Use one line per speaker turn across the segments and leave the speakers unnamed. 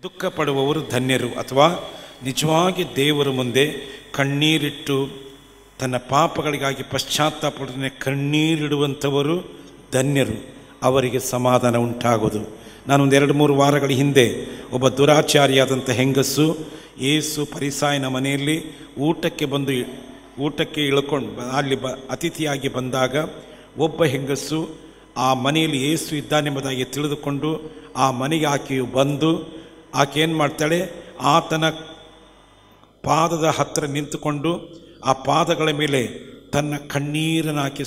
ದುಃಖ ಪಡುವವರು ಧನ್ಯರು, ಅಥವಾ ನಿಜವಾಗಿ ದೇವರ ಮುಂದೆ ಕಣ್ಣೀರಿಟ್ಟು ತನ್ನ ಪಾಪಗಳಿಗಾಗಿ ಪಶ್ಚಾತ್ತಾಪಡದೆ ಕಣ್ಣೀರಿಡುವಂಥವರು ಧನ್ಯರು, ಅವರಿಗೆ ಸಮಾಧಾನ ಉಂಟಾಗೋದು. ನಾನೊಂದು 2-3 ವಾರಗಳ ಹಿಂದೆ ಒಬ್ಬ ದುರಾಚಾರಿಯಾದಂಥ ಹೆಂಗಸು ಯೇಸು ಫರಿಸಾಯನ ಮನೆಯಲ್ಲಿ ಊಟಕ್ಕೆ ಇಳ್ಕೊಂಡು ಅಲ್ಲಿ ಅತಿಥಿಯಾಗಿ ಬಂದಾಗ ಒಬ್ಬ ಹೆಂಗಸು ಆ ಮನೆಯಲ್ಲಿ ಯೇಸು ಇದ್ದಾನೆಂಬುದಾಗಿ ತಿಳಿದುಕೊಂಡು ಆ ಮನೆಗೆ ಆಕೆಯು ಬಂದು ಆಕೆ ಏನು ಮಾಡ್ತಾಳೆ, ಆತನ ಪಾದದ ಹತ್ತಿರ ನಿಂತುಕೊಂಡು ಆ ಪಾದಗಳ ಮೇಲೆ ತನ್ನ ಕಣ್ಣೀರನ್ನು ಆಕೆ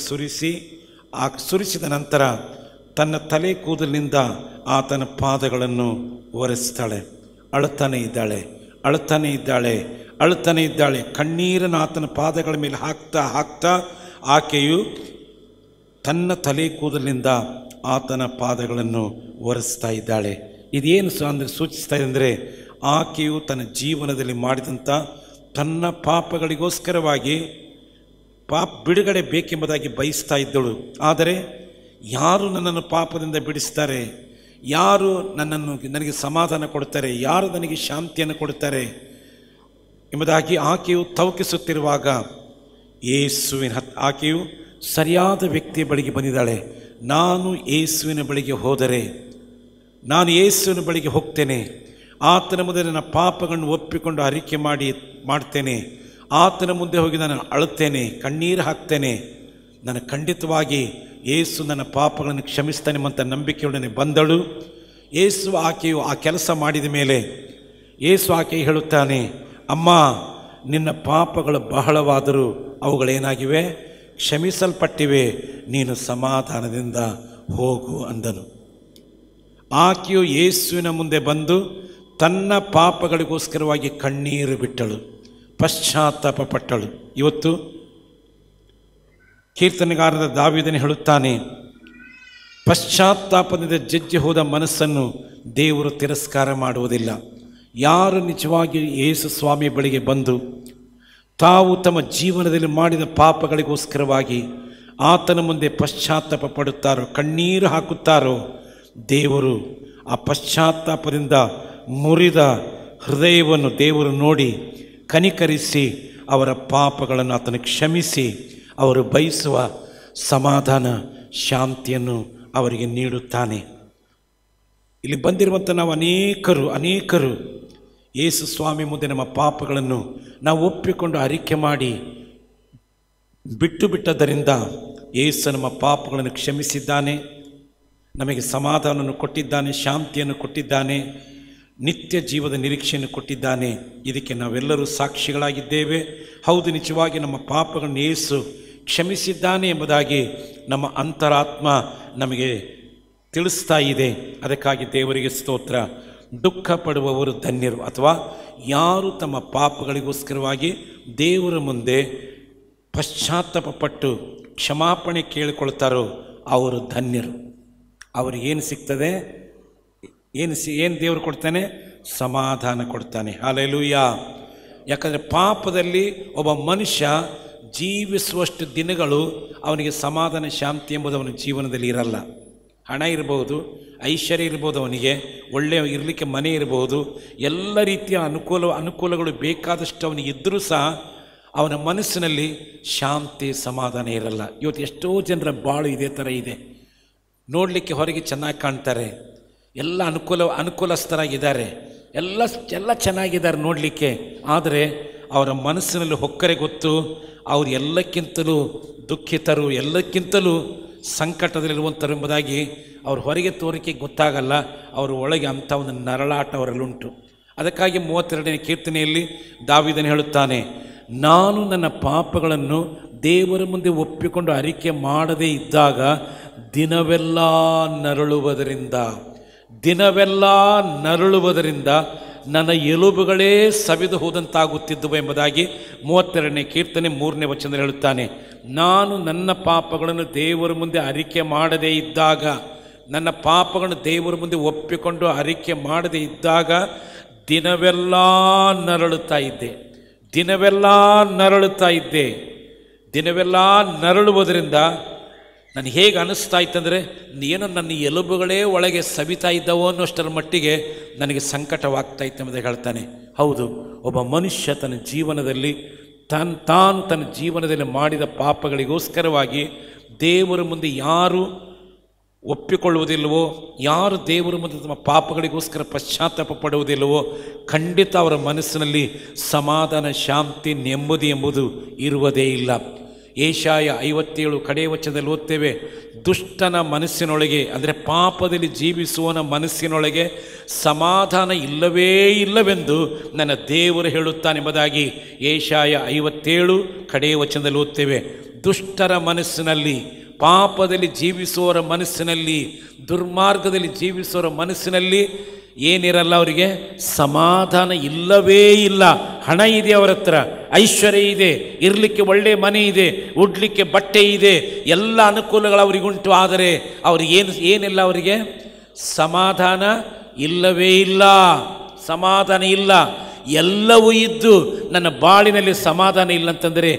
ಸುರಿಸಿದ ನಂತರ ತನ್ನ ತಲೆ ಕೂದಲಿನಿಂದ ಆತನ ಪಾದಗಳನ್ನು ಒರೆಸ್ತಾಳೆ. ಅಳುತ್ತಾನೆ ಇದ್ದಾಳೆ. ಕಣ್ಣೀರನ್ನು ಆತನ ಪಾದಗಳ ಮೇಲೆ ಹಾಕ್ತಾ ಆಕೆಯು ತನ್ನ ತಲೆ ಕೂದಲಿನಿಂದ ಆತನ ಪಾದಗಳನ್ನು ಒರೆಸ್ತಾ ಇದ್ದಾಳೆ. ಇದೇನು ಅಂದರೆ ಸೂಚಿಸ್ತಾ ಇದೆ ಅಂದರೆ, ಆಕೆಯು ತನ್ನ ಜೀವನದಲ್ಲಿ ಮಾಡಿದಂಥ ತನ್ನ ಪಾಪಗಳಿಗೋಸ್ಕರವಾಗಿ ಬಿಡುಗಡೆ ಬೇಕೆಂಬುದಾಗಿ ಬಯಸ್ತಾ ಇದ್ದಳು. ಆದರೆ ಯಾರು ನನ್ನನ್ನು ಪಾಪದಿಂದ ಬಿಡಿಸ್ತಾರೆ, ಯಾರು ನನಗೆ ಸಮಾಧಾನ ಕೊಡ್ತಾರೆ, ಯಾರು ನನಗೆ ಶಾಂತಿಯನ್ನು ಕೊಡ್ತಾರೆ ಎಂಬುದಾಗಿ ಆಕೆಯು ತವಕಿಸುತ್ತಿರುವಾಗ ಆಕೆಯು ಸರಿಯಾದ ವ್ಯಕ್ತಿಯ ಬಳಿಗೆ ಬಂದಿದ್ದಾಳೆ. ನಾನು ಯೇಸುವಿನ ಬಳಿಗೆ ಹೋದರೆ, ನಾನು ಯೇಸುವಿನ ಬಳಿಗೆ ಹೋಗ್ತೇನೆ, ಆತನ ಮುಂದೆ ನನ್ನ ಪಾಪಗಳನ್ನು ಒಪ್ಪಿಕೊಂಡು ಅರಿಕೆ ಮಾಡ್ತೇನೆ, ಆತನ ಮುಂದೆ ಹೋಗಿ ನಾನು ಅಳುತ್ತೇನೆ, ಕಣ್ಣೀರು ಹಾಕ್ತೇನೆ, ನಾನು ಖಂಡಿತವಾಗಿ ಯೇಸು ನನ್ನ ಪಾಪಗಳನ್ನು ಕ್ಷಮಿಸ್ತಾನೆ ಎಂಬ ನಂಬಿಕೆಯೊಡನೆ ಬಂದಳು. ಆಕೆಯು ಆ ಕೆಲಸ ಮಾಡಿದ ಮೇಲೆ ಆಕೆ ಹೇಳುತ್ತಾನೆ, ಅಮ್ಮ, ನಿನ್ನ ಪಾಪಗಳು ಬಹಳವಾದರೂ ಅವುಗಳೇನಾಗಿವೆ, ಕ್ಷಮಿಸಲ್ಪಟ್ಟಿವೆ, ನೀನು ಸಮಾಧಾನದಿಂದ ಹೋಗು ಅಂದನು. ಆಕೆಯು ಯೇಸುವಿನ ಮುಂದೆ ಬಂದು ತನ್ನ ಪಾಪಗಳಿಗೋಸ್ಕರವಾಗಿ ಕಣ್ಣೀರು ಬಿಟ್ಟಳು, ಪಶ್ಚಾತ್ತಾಪ ಪಟ್ಟಳು. ಇವತ್ತು ಕೀರ್ತನೆಗಾರರ ದಾವೀದನು ಹೇಳುತ್ತಾನೆ, ಪಶ್ಚಾತ್ತಾಪದಿಂದ ಜಜ್ಜಿ ಹೋದ ಮನಸ್ಸನ್ನು ದೇವರು ತಿರಸ್ಕಾರ ಮಾಡುವುದಿಲ್ಲ. ಯಾರು ನಿಜವಾಗಿ ಯೇಸು ಸ್ವಾಮಿ ಬಳಿಗೆ ಬಂದು ತಾವು ತಮ್ಮ ಜೀವನದಲ್ಲಿ ಮಾಡಿದ ಪಾಪಗಳಿಗೋಸ್ಕರವಾಗಿ ಆತನ ಮುಂದೆ ಪಶ್ಚಾತ್ತಾಪ ಪಡುತ್ತಾರೋ, ಕಣ್ಣೀರು ಹಾಕುತ್ತಾರೋ, ದೇವರು ಆ ಪಶ್ಚಾತ್ತಾಪದಿಂದ ಮುರಿದ ಹೃದಯವನ್ನು ದೇವರು ನೋಡಿ ಕನಿಕರಿಸಿ ಅವರ ಪಾಪಗಳನ್ನು ಆತನ ಕ್ಷಮಿಸಿ ಅವರು ಬಯಸುವ ಸಮಾಧಾನ ಶಾಂತಿಯನ್ನು ಅವರಿಗೆ ನೀಡುತ್ತಾನೆ. ಇಲ್ಲಿ ಬಂದಿರುವಂಥ ನಾವು ಅನೇಕರು ಯೇಸು ಸ್ವಾಮಿ ಮುಂದೆ ನಮ್ಮ ಪಾಪಗಳನ್ನು ನಾವು ಒಪ್ಪಿಕೊಂಡು ಅರಿಕೆ ಮಾಡಿ ಬಿಟ್ಟದ್ದರಿಂದ ಯೇಸು ನಮ್ಮ ಪಾಪಗಳನ್ನು ಕ್ಷಮಿಸಿದ್ದಾನೆ, ನಮಗೆ ಸಮಾಧಾನವನ್ನು ಕೊಟ್ಟಿದ್ದಾನೆ, ಶಾಂತಿಯನ್ನು ಕೊಟ್ಟಿದ್ದಾನೆ, ನಿತ್ಯ ಜೀವದ ನಿರೀಕ್ಷೆಯನ್ನು ಕೊಟ್ಟಿದ್ದಾನೆ. ಇದಕ್ಕೆ ನಾವೆಲ್ಲರೂ ಸಾಕ್ಷಿಗಳಾಗಿದ್ದೇವೆ. ಹೌದು, ನಿಜವಾಗಿ ನಮ್ಮ ಪಾಪಗಳನ್ನು ಯೇಸು ಕ್ಷಮಿಸಿದ್ದಾನೆ ಎಂಬುದಾಗಿ ನಮ್ಮ ಅಂತರಾತ್ಮ ನಮಗೆ ತಿಳಿಸ್ತಾ ಇದೆ. ಅದಕ್ಕಾಗಿ ದೇವರಿಗೆ ಸ್ತೋತ್ರ. ದುಃಖ ಪಡುವವರು ಧನ್ಯರು, ಅಥವಾ ಯಾರು ತಮ್ಮ ಪಾಪಗಳಿಗೋಸ್ಕರವಾಗಿ ದೇವರ ಮುಂದೆ ಪಶ್ಚಾತ್ತಾಪ ಪಟ್ಟು ಕ್ಷಮಾಪಣೆ ಕೇಳಿಕೊಳ್ತಾರೋ ಅವರು ಧನ್ಯರು. ಅವರಿಗೇನು ಸಿಗ್ತದೆ? ಏನು ದೇವರು ಕೊಡ್ತಾನೆ? ಸಮಾಧಾನ ಕೊಡ್ತಾನೆ. ಹಲ್ಲೆಲೂಯಾ. ಯಾಕಂದರೆ ಪಾಪದಲ್ಲಿ ಒಬ್ಬ ಮನುಷ್ಯ ಜೀವಿಸುವಷ್ಟು ದಿನಗಳು ಅವನಿಗೆ ಸಮಾಧಾನ ಶಾಂತಿ ಎಂಬುದು ಅವನ ಜೀವನದಲ್ಲಿ ಇರಲ್ಲ. ಹಣ ಇರಬಹುದು, ಐಶ್ವರ್ಯ ಇರ್ಬೋದು, ಅವನಿಗೆ ಒಳ್ಳೆಯ ಇರಲಿಕ್ಕೆ ಮನೆ ಇರಬಹುದು, ಎಲ್ಲ ರೀತಿಯ ಅನುಕೂಲಗಳು ಬೇಕಾದಷ್ಟು ಅವನಿಗೆ ಇದ್ದರೂ ಸಹ ಅವನ ಮನಸ್ಸಿನಲ್ಲಿ ಶಾಂತಿ ಸಮಾಧಾನ ಇರಲ್ಲ. ಇವತ್ತು ಎಷ್ಟೋ ಜನರ ಬಾಳು ಇದೇ ಥರ ಇದೆ. ನೋಡಲಿಕ್ಕೆ ಹೊರಗೆ ಚೆನ್ನಾಗಿ ಕಾಣ್ತಾರೆ, ಎಲ್ಲ ಅನುಕೂಲಸ್ಥರಾಗಿದ್ದಾರೆ, ಎಲ್ಲ ಚೆನ್ನಾಗಿದ್ದಾರೆ ನೋಡಲಿಕ್ಕೆ. ಆದರೆ ಅವರ ಮನಸ್ಸಿನಲ್ಲಿ ಹೊಕ್ಕರೆ ಗೊತ್ತು, ಅವರು ಎಲ್ಲಕ್ಕಿಂತಲೂ ದುಃಖಿತರು, ಎಲ್ಲಕ್ಕಿಂತಲೂ ಸಂಕಟದಲ್ಲಿರುವಂಥರು ಎಂಬುದಾಗಿ ಅವ್ರ ಹೊರಗೆ ತೋರಿಕೆ ಗೊತ್ತಾಗಲ್ಲ. ಅವರ ಒಳಗೆ ಅಂಥ ಒಂದು ನರಳಾಟ ಅವರಲ್ಲುಂಟು. ಅದಕ್ಕಾಗಿ 32ನೇ ಕೀರ್ತನೆಯಲ್ಲಿ ದಾವೀದನು ಹೇಳುತ್ತಾನೆ, ನಾನು ನನ್ನ ಪಾಪಗಳನ್ನು ದೇವರ ಮುಂದೆ ಒಪ್ಪಿಕೊಂಡು ಅರಿಕೆ ಮಾಡದೇ ಇದ್ದಾಗ ದಿನವೆಲ್ಲ ನರಳುವುದರಿಂದ ನನ್ನ ಎಲುಬುಗಳೇ ಸವಿದು ಹೋದಂತಾಗುತ್ತಿದ್ದವು ಎಂಬುದಾಗಿ 32ನೇ ಕೀರ್ತನೆ 3ನೇ ವಚನದಲ್ಲಿ ಹೇಳುತ್ತಾನೆ. ನಾನು ನನ್ನ ಪಾಪಗಳನ್ನು ದೇವರ ಮುಂದೆ ಅರಿಕೆ ಮಾಡದೇ ಇದ್ದಾಗ, ನನ್ನ ಪಾಪಗಳನ್ನು ದೇವರ ಮುಂದೆ ಒಪ್ಪಿಕೊಂಡು ಅರಿಕೆ ಮಾಡದೇ ಇದ್ದಾಗ ದಿನವೆಲ್ಲ ನರಳುತ್ತಾ ಇದ್ದೆ. ದಿನವೆಲ್ಲ ನರಳುವುದರಿಂದ ನನಗೆ ಹೇಗೆ ಅನ್ನಿಸ್ತಾ ಇತ್ತಂದರೆ ಏನೋ ನನ್ನ ಎಲುಬುಗಳೇ ಒಳಗೆ ಸವಿತಾ ಇದ್ದವೋ ಅನ್ನೋಷ್ಟರ ಮಟ್ಟಿಗೆ ನನಗೆ ಸಂಕಟವಾಗ್ತಾ ಇತ್ತು ಎಂಬುದಾಗಿ ಹೇಳ್ತಾನೆ. ಹೌದು, ಒಬ್ಬ ಮನುಷ್ಯ ತನ್ನ ಜೀವನದಲ್ಲಿ ತನ್ನ ಜೀವನದಲ್ಲಿ ಮಾಡಿದ ಪಾಪಗಳಿಗೋಸ್ಕರವಾಗಿ ದೇವರ ಮುಂದೆ ಯಾರು ಒಪ್ಪಿಕೊಳ್ಳುವುದಿಲ್ಲವೋ, ಯಾರು ದೇವರ ಮುಂದೆ ತಮ್ಮ ಪಾಪಗಳಿಗೋಸ್ಕರ ಪಶ್ಚಾತ್ತಾಪ ಪಡುವುದಿಲ್ಲವೋ, ಖಂಡಿತ ಅವರ ಮನಸ್ಸಿನಲ್ಲಿ ಸಮಾಧಾನ, ಶಾಂತಿ, ನೆಮ್ಮದಿ ಎಂಬುದು ಇರುವುದೇ ಇಲ್ಲ. ಏಷಾಯ 57 ಕಡೇ ವಚನದಲ್ಲಿ ಓದ್ತೇವೆ, ದುಷ್ಟನ ಮನಸ್ಸಿನೊಳಗೆ ಅಂದರೆ ಪಾಪದಲ್ಲಿ ಜೀವಿಸುವನ ಮನಸ್ಸಿನೊಳಗೆ ಸಮಾಧಾನ ಇಲ್ಲವೇ ಇಲ್ಲವೆಂದು ನನ್ನ ದೇವರು ಹೇಳುತ್ತಾನೆಂಬುದಾಗಿ ಏಷಾಯ 57 ಕಡೇ ವಚನದಲ್ಲಿ ಓದ್ತೇವೆ. ದುಷ್ಟರ ಮನಸ್ಸಿನಲ್ಲಿ, ಪಾಪದಲ್ಲಿ ಜೀವಿಸುವವರ ಮನಸ್ಸಿನಲ್ಲಿ, ದುರ್ಮಾರ್ಗದಲ್ಲಿ ಜೀವಿಸುವವರ ಮನಸ್ಸಿನಲ್ಲಿ ಏನಿರಲ್ಲ, ಅವರಿಗೆ ಸಮಾಧಾನ ಇಲ್ಲವೇ ಇಲ್ಲ. ಹಣ ಇದೆ ಅವರ ಹತ್ರ, ಐಶ್ವರ್ಯ ಇದೆ, ಇರಲಿಕ್ಕೆ ಒಳ್ಳೆಯ ಮನೆ ಇದೆ, ಉಡ್ಲಿಕ್ಕೆ ಬಟ್ಟೆ ಇದೆ, ಎಲ್ಲ ಅನುಕೂಲಗಳು ಅವರಿಗುಂಟು. ಆದರೆ ಏನಿಲ್ಲ, ಅವರಿಗೆ ಸಮಾಧಾನ ಇಲ್ಲವೇ ಇಲ್ಲ. ಸಮಾಧಾನ ಇಲ್ಲ. ಎಲ್ಲವೂ ಇದ್ದು ನನ್ನ ಬಾಳಿನಲ್ಲಿ ಸಮಾಧಾನ ಇಲ್ಲ ಅಂತಂದರೆ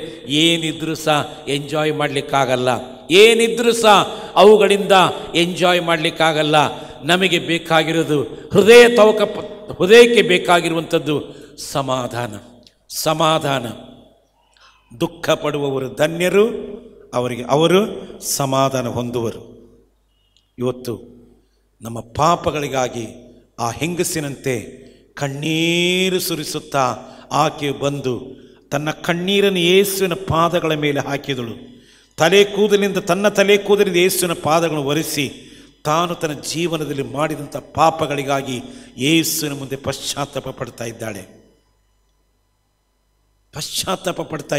ಏನಿದ್ರೂ ಸಹ ಎಂಜಾಯ್ ಮಾಡಲಿಕ್ಕಾಗಲ್ಲ. ಏನಿದ್ರೂ ಸಹ ಅವುಗಳಿಂದ ಎಂಜಾಯ್ ಮಾಡಲಿಕ್ಕಾಗಲ್ಲ. ನಮಗೆ ಬೇಕಾಗಿರೋದು ಹೃದಯಕ್ಕೆ ಬೇಕಾಗಿರುವಂಥದ್ದು ಸಮಾಧಾನ. ದುಃಖ ಪಡುವವರು ಧನ್ಯರು, ಅವರು ಸಮಾಧಾನ ಹೊಂದುವರು. ಇವತ್ತು ನಮ್ಮ ಪಾಪಗಳಿಗಾಗಿ ಆ ಹೆಂಗಸಿನಂತೆ ಕಣ್ಣೀರು ಸುರಿಸುತ್ತಾ ಆಕೆ ಬಂದು ತನ್ನ ಕಣ್ಣೀರನ್ನು ಯೇಸುವಿನ ಪಾದಗಳ ಮೇಲೆ ಹಾಕಿದಳು. ತನ್ನ ತಲೆ ಕೂದಲಿಂದ ಯೇಸುವಿನ ಪಾದಗಳನ್ನು ಒರೆಸಿ ತಾನು ತನ್ನ ಜೀವನದಲ್ಲಿ ಮಾಡಿದಂಥ ಪಾಪಗಳಿಗಾಗಿ ಯೇಸುವಿನ ಮುಂದೆ ಪಶ್ಚಾತ್ತಾಪ ಪಡ್ತಾ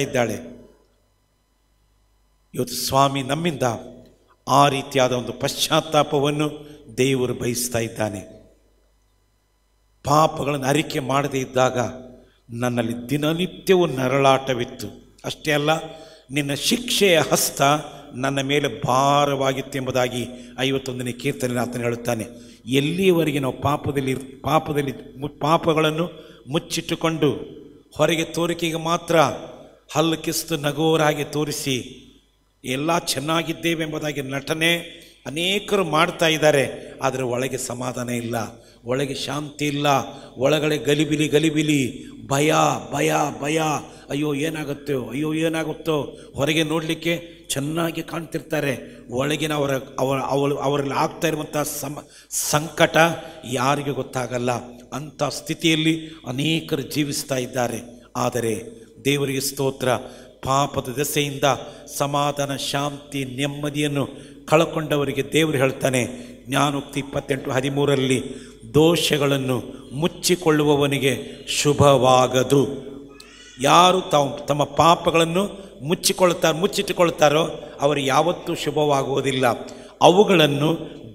ಇದ್ದಾಳೆ. ಇವತ್ತು ಸ್ವಾಮಿ ನಮ್ಮಿಂದ ಆ ರೀತಿಯಾದ ಒಂದು ಪಶ್ಚಾತ್ತಾಪವನ್ನು ದೇವರು ಬಯಸ್ತಾ ಇದ್ದಾನೆ. ಪಾಪಗಳನ್ನು ಅರಿಕೆ ಮಾಡದೇ ಇದ್ದಾಗ ನನ್ನಲ್ಲಿ ದಿನನಿತ್ಯವೂ ನರಳಾಟವಿತ್ತು. ಅಷ್ಟೇ ಅಲ್ಲ, ನಿನ್ನ ಶಿಕ್ಷೆಯ ಹಸ್ತ ನನ್ನ ಮೇಲೆ ಭಾರವಾಗಿತ್ತು ಎಂಬುದಾಗಿ 51ನೇ ಕೀರ್ತನೆಯಲ್ಲಿ ಆತನು ಹೇಳುತ್ತಾನೆ. ಎಲ್ಲಿಯವರೆಗೆ ನಾವು ಪಾಪಗಳನ್ನು ಮುಚ್ಚಿಟ್ಟುಕೊಂಡು ಹೊರಗೆ ತೋರಿಕೆಗೆ ಮಾತ್ರ ಹಲ್ಲು ಕಿಸ್ತು ನಗೋರಾಗಿ ತೋರಿಸಿ ಎಲ್ಲ ಚೆನ್ನಾಗಿದ್ದೇವೆ ಎಂಬುದಾಗಿ ನಟನೆ ಅನೇಕರು ಮಾಡ್ತಾ ಇದ್ದಾರೆ. ಆದರೆ ಒಳಗೆ ಸಮಾಧಾನ ಇಲ್ಲ, ಒಳಗೆ ಶಾಂತಿ ಇಲ್ಲ, ಒಳಗಡೆ ಗಲಿಬಿಲಿ, ಭಯ. ಅಯ್ಯೋ ಏನಾಗುತ್ತೋ. ಹೊರಗೆ ನೋಡಲಿಕ್ಕೆ ಚೆನ್ನಾಗಿ ಕಾಣ್ತಿರ್ತಾರೆ, ಒಳಗಿನ ಅವರಲ್ಲಿ ಆಗ್ತಾ ಇರುವಂಥ ಸಂಕಟ ಯಾರಿಗೂ ಗೊತ್ತಾಗಲ್ಲ. ಅಂಥ ಸ್ಥಿತಿಯಲ್ಲಿ ಅನೇಕರು ಜೀವಿಸ್ತಾ ಇದ್ದಾರೆ. ಆದರೆ ದೇವರಿಗೆ ಸ್ತೋತ್ರ, ಪಾಪದ ದೆಸೆಯಿಂದ ಸಮಾಧಾನ, ಶಾಂತಿ, ನೆಮ್ಮದಿಯನ್ನು ಕಳಕೊಂಡವರಿಗೆ ದೇವರು ಹೇಳ್ತಾನೆ ಜ್ಞಾನೋಕ್ತಿ 28:13 ದೋಷಗಳನ್ನು ಮುಚ್ಚಿಕೊಳ್ಳುವವನಿಗೆ ಶುಭವಾಗದು. ಯಾರು ತಮ್ಮ ಪಾಪಗಳನ್ನು ಮುಚ್ಚಿಟ್ಟುಕೊಳ್ತಾರೋ ಅವರು ಯಾವತ್ತೂ ಶುಭವಾಗುವುದಿಲ್ಲ. ಅವುಗಳನ್ನು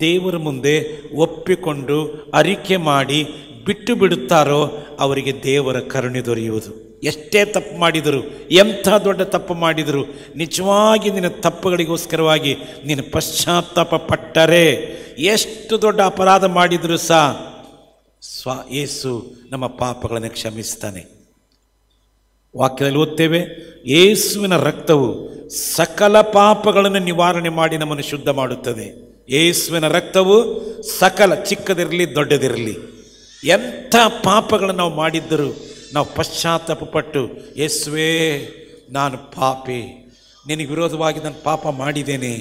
ದೇವರ ಮುಂದೆ ಒಪ್ಪಿಕೊಂಡು ಅರಿಕೆ ಮಾಡಿ ಬಿಟ್ಟು ಬಿಡುತ್ತಾರೋ ಅವರಿಗೆ ದೇವರ ಕರುಣೆ ದೊರೆಯುವುದು. ಎಷ್ಟೇ ತಪ್ಪು ಮಾಡಿದರು, ಎಂಥ ದೊಡ್ಡ ತಪ್ಪು ಮಾಡಿದರು, ನಿಜವಾಗಿ ನಿನ್ನ ತಪ್ಪುಗಳಿಗೋಸ್ಕರವಾಗಿ ನೀನು ಪಶ್ಚಾತ್ತಾಪ ಪಟ್ಟರೆ, ಎಷ್ಟು ದೊಡ್ಡ ಅಪರಾಧ ಮಾಡಿದರೂ ಸಹ ಯೇಸು ನಮ್ಮ ಪಾಪಗಳನ್ನು ಕ್ಷಮಿಸ್ತಾನೆ. ವಾಕ್ಯದಲ್ಲಿ ಓದ್ತೇವೆ, ಯೇಸುವಿನ ರಕ್ತವು ಸಕಲ ಪಾಪಗಳನ್ನು ನಿವಾರಣೆ ಮಾಡಿ ನಮ್ಮನ್ನು ಶುದ್ಧ ಮಾಡುತ್ತದೆ. ಯೇಸುವಿನ ರಕ್ತವು ಚಿಕ್ಕದಿರಲಿ ದೊಡ್ಡದಿರಲಿ, ಎಂಥ ಪಾಪಗಳನ್ನು ನಾವು ಮಾಡಿದ್ದರೂ ನಾವು ಪಶ್ಚಾತ್ತಾಪ ಪಟ್ಟು, ಯೇಸುವೇ ನಾನು ಪಾಪಿ, ನಿನಗೆ ವಿರೋಧವಾಗಿ ನಾನು ಪಾಪ ಮಾಡಿದ್ದೇನೆ,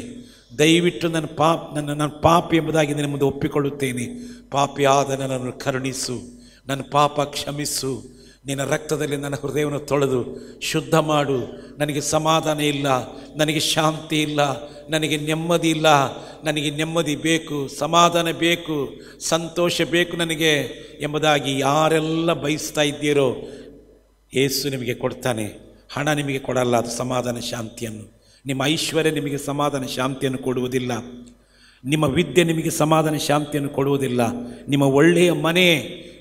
ದಯವಿಟ್ಟು ನನ್ನ ಪಾಪಿ ಎಂಬುದಾಗಿ ನಿನ್ನ ಮುಂದೆ ಒಪ್ಪಿಕೊಳ್ಳುತ್ತೇನೆ, ಪಾಪಿಯಾದ ನನ್ನನ್ನು ಕರುಣಿಸು, ನನ್ನ ಪಾಪ ಕ್ಷಮಿಸು, ನಿನ್ನ ರಕ್ತದಲ್ಲಿ ನನ್ನ ಹೃದಯವನ್ನು ತೊಳೆದು ಶುದ್ಧ ಮಾಡು. ನನಗೆ ಸಮಾಧಾನ ಇಲ್ಲ, ನನಗೆ ಶಾಂತಿ ಇಲ್ಲ, ನನಗೆ ನೆಮ್ಮದಿ ಇಲ್ಲ, ನನಗೆ ನೆಮ್ಮದಿ ಬೇಕು, ಸಮಾಧಾನ ಬೇಕು, ಸಂತೋಷ ಬೇಕು ನನಗೆ ಎಂಬುದಾಗಿ ಯಾರೆಲ್ಲ ಬಯಸ್ತಾ ಇದ್ದೀರೋ ಯೇಸು ನಿಮಗೆ ಕೊಡ್ತಾನೆ. ಹಣ ನಿಮಗೆ ಕೊಡಲ್ಲ ಅದು ಸಮಾಧಾನ ಶಾಂತಿಯನ್ನು, ನಿಮ್ಮ ಐಶ್ವರ್ಯ ನಿಮಗೆ ಸಮಾಧಾನ ಶಾಂತಿಯನ್ನು ಕೊಡುವುದಿಲ್ಲ, ನಿಮ್ಮ ವಿದ್ಯೆ ನಿಮಗೆ ಸಮಾಧಾನ ಶಾಂತಿಯನ್ನು ಕೊಡುವುದಿಲ್ಲ, ನಿಮ್ಮ ಒಳ್ಳೆಯ ಮನೆ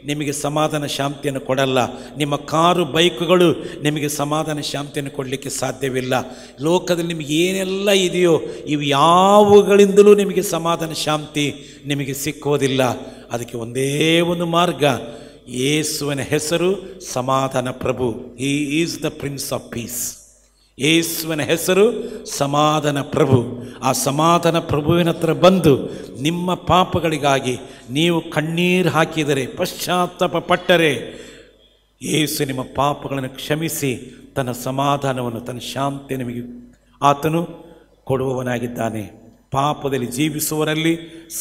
ನಿಮಗೆ ಸಮಾಧಾನ ಶಾಂತಿಯನ್ನು ಕೊಡಲ್ಲ, ನಿಮ್ಮ ಕಾರು ಬೈಕುಗಳು ನಿಮಗೆ ಸಮಾಧಾನ ಶಾಂತಿಯನ್ನು ಕೊಡಲಿಕ್ಕೆ ಸಾಧ್ಯವಿಲ್ಲ. ಲೋಕದಲ್ಲಿ ನಿಮಗೆ ಏನೆಲ್ಲ ಇದೆಯೋ ಇವು ಯಾವುಗಳಿಂದಲೂ ನಿಮಗೆ ಸಮಾಧಾನ ಶಾಂತಿ ನಿಮಗೆ ಸಿಕ್ಕುವುದಿಲ್ಲ. ಅದಕ್ಕೆ ಒಂದೇ ಒಂದು ಮಾರ್ಗ, ಯೇಸುವಿನ ಹೆಸರು ಸಮಾಧಾನ ಪ್ರಭು. He is the prince of peace. ಯೇಸುವಿನ ಹೆಸರು ಸಮಾಧಾನ ಪ್ರಭು. ಆ ಸಮಾಧಾನ ಪ್ರಭುವಿನ ಹತ್ರ ಬಂದು ನಿಮ್ಮ ಪಾಪಗಳಿಗಾಗಿ ನೀವು ಕಣ್ಣೀರು ಹಾಕಿದರೆ, ಪಶ್ಚಾತ್ತಾಪ ಪಟ್ಟರೆ, ಯೇಸು ನಿಮ್ಮ ಪಾಪಗಳನ್ನು ಕ್ಷಮಿಸಿ ತನ್ನ ಸಮಾಧಾನವನ್ನು, ತನ್ನ ಶಾಂತಿ ನಿಮಗೆ ಆತನು ಕೊಡುವವನಾಗಿದ್ದಾನೆ. ಪಾಪದಲ್ಲಿ ಜೀವಿಸುವವರಲ್ಲಿ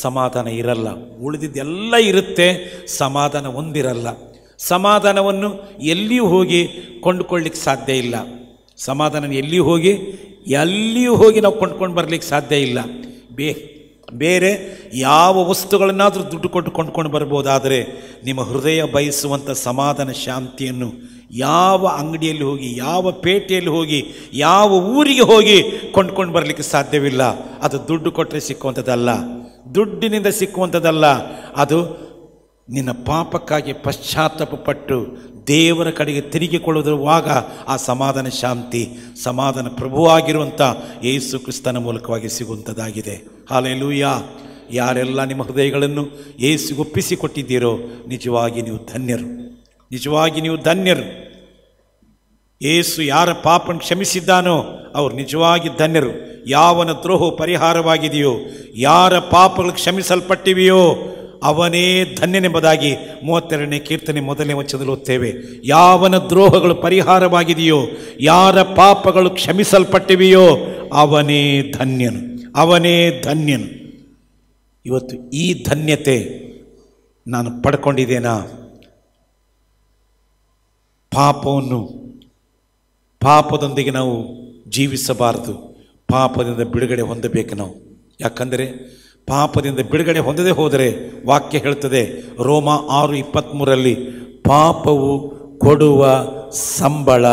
ಸಮಾಧಾನ ಇರಲ್ಲ, ಉಳಿದಿದ್ದೆಲ್ಲ ಇರುತ್ತೆ, ಸಮಾಧಾನ ಒಂದಿರಲ್ಲ. ಸಮಾಧಾನವನ್ನು ಎಲ್ಲಿಯೂ ಹೋಗಿ ಕೊಂಡುಕೊಳ್ಳಿಕ್ಕೆ ಸಾಧ್ಯ ಇಲ್ಲ. ಸಮಾಧಾನ ಎಲ್ಲಿಯೂ ಹೋಗಿ ನಾವು ಕೊಂಡ್ಕೊಂಡು ಬರಲಿಕ್ಕೆ ಸಾಧ್ಯ ಇಲ್ಲ. ಬೇರೆ ಯಾವ ವಸ್ತುಗಳನ್ನಾದರೂ ದುಡ್ಡು ಕೊಟ್ಟು ಕೊಂಡ್ಕೊಂಡು ಬರ್ಬೋದಾದರೆ ನಿಮ್ಮ ಹೃದಯ ಬಯಸುವಂಥ ಸಮಾಧಾನ ಶಾಂತಿಯನ್ನು ಯಾವ ಅಂಗಡಿಯಲ್ಲಿ ಹೋಗಿ, ಯಾವ ಪೇಟೆಯಲ್ಲಿ ಹೋಗಿ, ಯಾವ ಊರಿಗೆ ಹೋಗಿ ಕೊಂಡ್ಕೊಂಡು ಬರಲಿಕ್ಕೆ ಸಾಧ್ಯವಿಲ್ಲ. ಅದು ದುಡ್ಡು ಕೊಟ್ಟರೆ ಸಿಕ್ಕುವಂಥದ್ದಲ್ಲ, ದುಡ್ಡಿನಿಂದ ಸಿಕ್ಕುವಂಥದ್ದಲ್ಲ. ಅದು ನಿನ್ನ ಪಾಪಕ್ಕಾಗಿ ಪಶ್ಚಾತ್ತಾಪ ಪಟ್ಟು ದೇವರ ಕಡೆಗೆ ತಿರುಗಿಕೊಳ್ಳುವಾಗ ಆ ಸಮಾಧಾನ ಶಾಂತಿ, ಸಮಾಧಾನ ಪ್ರಭುವಾಗಿರುವಂಥ ಯೇಸು ಕ್ರಿಸ್ತನ ಮೂಲಕವಾಗಿ ಸಿಗುವಂಥದ್ದಾಗಿದೆ. ಹಲ್ಲೆಲೂಯಾ. ಯಾರೆಲ್ಲ ನಿಮ್ಮ ಹೃದಯಗಳನ್ನು ಯೇಸುಗೆ ಒಪ್ಪಿಸಿಕೊಟ್ಟಿದ್ದೀರೋ ನಿಜವಾಗಿ ನೀವು ಧನ್ಯರು, ನಿಜವಾಗಿ ನೀವು ಧನ್ಯರು. ಯೇಸು ಯಾರ ಪಾಪವನ್ನು ಕ್ಷಮಿಸಿದ್ದಾನೋ ಅವರು ನಿಜವಾಗಿ ಧನ್ಯರು. ಯಾವನ ದ್ರೋಹ ಪರಿಹಾರವಾಗಿದೆಯೋ, ಯಾರ ಪಾಪಗಳು ಕ್ಷಮಿಸಲ್ಪಟ್ಟಿವೆಯೋ ಅವನೇ ಧನ್ಯನೆಂಬುದಾಗಿ 32ನೇ ಕೀರ್ತನೆ 1ನೇ ವಚನದಲ್ಲಿ ಓದ್ತೇವೆ. ಯಾವನ ದ್ರೋಹಗಳು ಪರಿಹಾರವಾಗಿದೆಯೋ, ಯಾರ ಪಾಪಗಳು ಕ್ಷಮಿಸಲ್ಪಟ್ಟಿವೆಯೋ ಅವನೇ ಧನ್ಯನು, ಅವನೇ ಧನ್ಯನು. ಇವತ್ತು ಈ ಧನ್ಯತೆ ನಾನು ಪಡ್ಕೊಂಡಿದ್ದೇನಾ? ಪಾಪದೊಂದಿಗೆ ನಾವು ಜೀವಿಸಬಾರದು. ಪಾಪದಿಂದ ಬಿಡುಗಡೆ ಹೊಂದಬೇಕು ನಾವು. ಯಾಕಂದರೆ ಪಾಪದಿಂದ ಬಿಡುಗಡೆ ಹೊಂದದೇ ಹೋದರೆ ವಾಕ್ಯ ಹೇಳ್ತದೆ ರೋಮ 6:23 ಪಾಪವು ಕೊಡುವ ಸಂಬಳ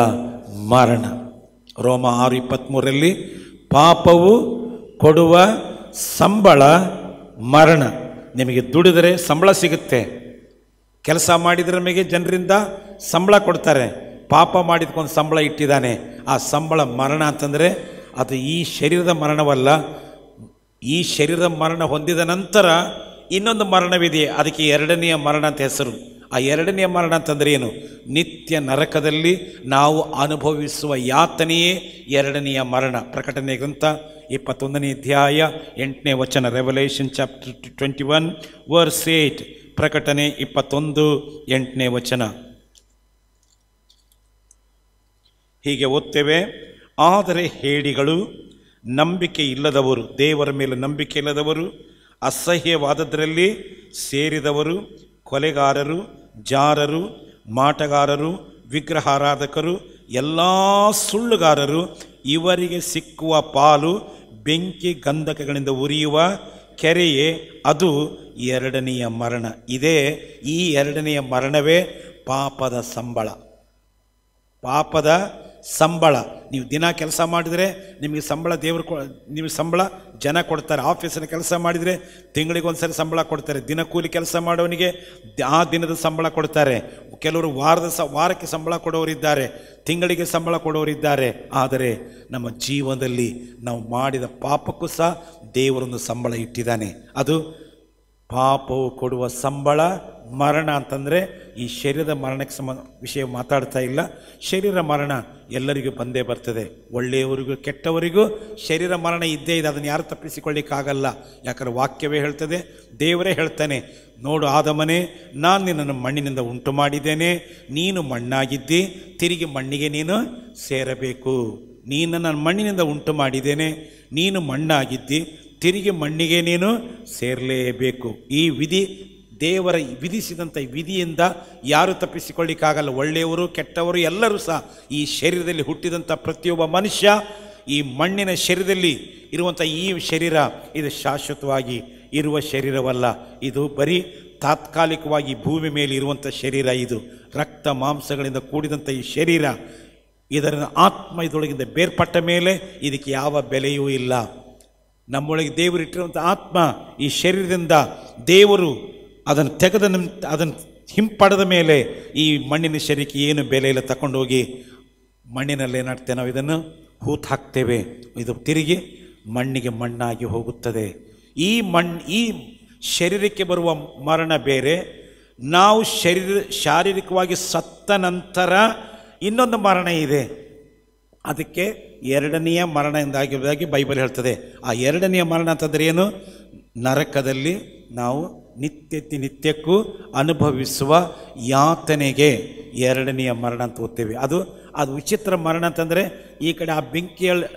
ಮರಣ. ರೋಮ 6:23 ಪಾಪವು ಕೊಡುವ ಸಂಬಳ ಮರಣ. ನಿಮಗೆ ದುಡಿದರೆ ಸಂಬಳ ಸಿಗುತ್ತೆ. ಕೆಲಸ ಮಾಡಿದರೆ ನಮಗೆ ಜನರಿಂದ ಸಂಬಳ ಕೊಡ್ತಾರೆ. ಪಾಪ ಮಾಡಿದ್ಕೊಂಡು ಸಂಬಳ ಇಟ್ಟಿದ್ದಾನೆ. ಆ ಸಂಬಳ ಮರಣ ಅಂತಂದರೆ ಅದು ಈ ಶರೀರದ ಮರಣವಲ್ಲ. ಈ ಶರೀರದ ಮರಣ ಹೊಂದಿದ ನಂತರ ಇನ್ನೊಂದು ಮರಣವಿದೆ, ಅದಕ್ಕೆ 2ನೆಯ ಮರಣ ಅಂತ ಹೆಸರು. ಆ 2ನೆಯ ಮರಣ ಅಂತಂದರೆ ಏನು? ನಿತ್ಯ ನರಕದಲ್ಲಿ ನಾವು ಅನುಭವಿಸುವ ಯಾತನೆಯೇ 2ನೆಯ ಮರಣ. ಪ್ರಕಟಣೆ ಗ್ರಂಥ 21ನೇ ಅಧ್ಯಾಯ 8ನೇ ವಚನ, ರೆವಲ್ಯೂಷನ್ ಚಾಪ್ಟರ್ 21 ವರ್ಸ್ 8. ಪ್ರಕಟಣೆ 21 8ನೇ ವಚನ ಹೀಗೆ ಓದ್ತೇವೆ. ಆದರೆ ಹೇಡಿಗಳು, ನಂಬಿಕೆ ಇಲ್ಲದವರು, ದೇವರ ಮೇಲೆ ನಂಬಿಕೆ ಇಲ್ಲದವರು, ಅಸಹ್ಯವಾದದ್ರಲ್ಲಿ ಸೇರಿದವರು, ಕೊಲೆಗಾರರು, ಜಾರರು, ಮಾಟಗಾರರು, ವಿಗ್ರಹಾರಾಧಕರು, ಎಲ್ಲ ಸುಳ್ಳುಗಾರರು, ಇವರಿಗೆ ಸಿಕ್ಕುವ ಪಾಲು ಬೆಂಕಿ ಗಂಧಕಗಳಿಂದ ಉರಿಯುವ ಕೆರೆಯೇ, ಅದು 2ನೆಯ ಮರಣ. ಇದೇ ಈ 2ನೆಯ ಮರಣವೇ ಪಾಪದ ಸಂಬಳ. ಪಾಪದ ಸಂಬಳ. ನೀವು ದಿನ ಕೆಲಸ ಮಾಡಿದರೆ ನಿಮಗೆ ಸಂಬಳ ನಿಮಗೆ ಸಂಬಳ ಜನ ಕೊಡ್ತಾರೆ. ಆಫೀಸಲ್ಲಿ ಕೆಲಸ ಮಾಡಿದರೆ ತಿಂಗಳಿಗೆ ಒಂದ್ಸರಿ ಸಂಬಳ ಕೊಡ್ತಾರೆ. ದಿನ ಕೂಲಿ ಕೆಲಸ ಮಾಡೋನಿಗೆ ಆ ದಿನದ ಸಂಬಳ ಕೊಡ್ತಾರೆ. ಕೆಲವರು ವಾರಕ್ಕೆ ಸಂಬಳ ಕೊಡೋರಿದ್ದಾರೆ, ತಿಂಗಳಿಗೆ ಸಂಬಳ ಕೊಡೋರಿದ್ದಾರೆ. ಆದರೆ ನಮ್ಮ ಜೀವನದಲ್ಲಿ ನಾವು ಮಾಡಿದ ಪಾಪಕ್ಕೂ ಸಹ ದೇವರೊಂದು ಸಂಬಳ ಇಟ್ಟಿದ್ದಾನೆ. ಅದು ಪಾಪವು ಕೊಡುವ ಸಂಬಳ ಮರಣ. ಅಂತಂದರೆ ಈ ಶರೀರದ ಮರಣಕ್ಕೆ ವಿಷಯ ಮಾತಾಡ್ತಾ ಇಲ್ಲ. ಶರೀರ ಮರಣ ಎಲ್ಲರಿಗೂ ಬಂದೇ ಬರ್ತದೆ. ಒಳ್ಳೆಯವರಿಗೂ ಕೆಟ್ಟವರಿಗೂ ಶರೀರ ಮರಣ ಇದ್ದೇ ಇದೆ. ಅದನ್ನು ಯಾರು ತಪ್ಪಿಸಿಕೊಳ್ಳಿಕ್ಕಾಗಲ್ಲ. ಯಾಕಂದರೆ ವಾಕ್ಯವೇ ಹೇಳ್ತದೆ, ದೇವರೇ ಹೇಳ್ತಾನೆ, ನೋಡು ಆದಮನೇ, ನಾನು ನಿನ್ನನ್ನು ಮಣ್ಣಿನಿಂದ ಉಂಟು ಮಾಡಿದ್ದೇನೆ, ನೀನು ಮಣ್ಣಾಗಿದ್ದಿ, ತಿರುಗಿ ಮಣ್ಣಿಗೆ ನೀನು ಸೇರಬೇಕು. ನೀನನ್ನು ಮಣ್ಣಿನಿಂದ ಉಂಟು ಮಾಡಿದ್ದೇನೆ, ನೀನು ಮಣ್ಣಾಗಿದ್ದಿ, ತಿರುಗಿ ಮಣ್ಣಿಗೆ ನೀನು ಸೇರಲೇಬೇಕು. ಈ ವಿಧಿ ದೇವರ ವಿಧಿಸಿದಂಥ ವಿಧಿಯಿಂದ ಯಾರು ತಪ್ಪಿಸಿಕೊಳ್ಳಿಕ್ಕಾಗಲ್ಲ. ಒಳ್ಳೆಯವರು ಕೆಟ್ಟವರು ಎಲ್ಲರೂ ಸಹ ಈ ಶರೀರದಲ್ಲಿ ಹುಟ್ಟಿದಂಥ ಪ್ರತಿಯೊಬ್ಬ ಮನುಷ್ಯ ಈ ಮಣ್ಣಿನ ಶರೀರದಲ್ಲಿ ಇರುವಂಥ ಈ ಶರೀರ ಇದು ಶಾಶ್ವತವಾಗಿ ಇರುವ ಶರೀರವಲ್ಲ. ಇದು ಬರೀ ತಾತ್ಕಾಲಿಕವಾಗಿ ಭೂಮಿ ಮೇಲೆ ಇರುವಂಥ ಶರೀರ. ಇದು ರಕ್ತ ಮಾಂಸಗಳಿಂದ ಕೂಡಿದಂಥ ಈ ಶರೀರ, ಇದರ ಆತ್ಮ ಇದರೊಳಗಿಂದ ಬೇರ್ಪಟ್ಟ ಮೇಲೆ ಇದಕ್ಕೆ ಯಾವ ಬೆಲೆಯೂ ಇಲ್ಲ. ನಮ್ಮೊಳಗೆ ದೇವರು ಇಟ್ಟಿರುವಂಥ ಆತ್ಮ ಈ ಶರೀರದಿಂದ ದೇವರು ಅದನ್ನು ಹಿಂಪಡೆದ ಮೇಲೆ ಈ ಮಣ್ಣಿನ ಶರೀರಕ್ಕೆ ಏನು ಬೆಲೆ ಇಲ್ಲ. ತಗೊಂಡೋಗಿ ಮಣ್ಣಿನಲ್ಲಿ ಏನಾಗ್ತೇವೆ, ನಾವು ಇದನ್ನು ಹೂತು ಹಾಕ್ತೇವೆ, ಇದು ತಿರುಗಿ ಮಣ್ಣಿಗೆ ಮಣ್ಣಾಗಿ ಹೋಗುತ್ತದೆ. ಈ ಶರೀರಕ್ಕೆ ಬರುವ ಮರಣ ಬೇರೆ. ನಾವು ಶಾರೀರಿಕವಾಗಿ ಸತ್ತ ನಂತರ ಇನ್ನೊಂದು ಮರಣ ಇದೆ. ಅದಕ್ಕೆ ಎರಡನೆಯ ಮರಣ ಎಂದಾಗಿ ಬೈಬಲ್ ಹೇಳ್ತದೆ. ಆ ಎರಡನೆಯ ಮರಣ ಅಂತಂದರೆ ಏನು? ನರಕದಲ್ಲಿ ನಾವು ನಿತ್ಯಕ್ಕೂ ಅನುಭವಿಸುವ ಯಾತನೆಗೆ ಎರಡನೆಯ ಮರಣ ಅಂತ ಓದ್ತೇವೆ. ಅದು ವಿಚಿತ್ರ ಮರಣ ಅಂತಂದರೆ, ಈ ಕಡೆ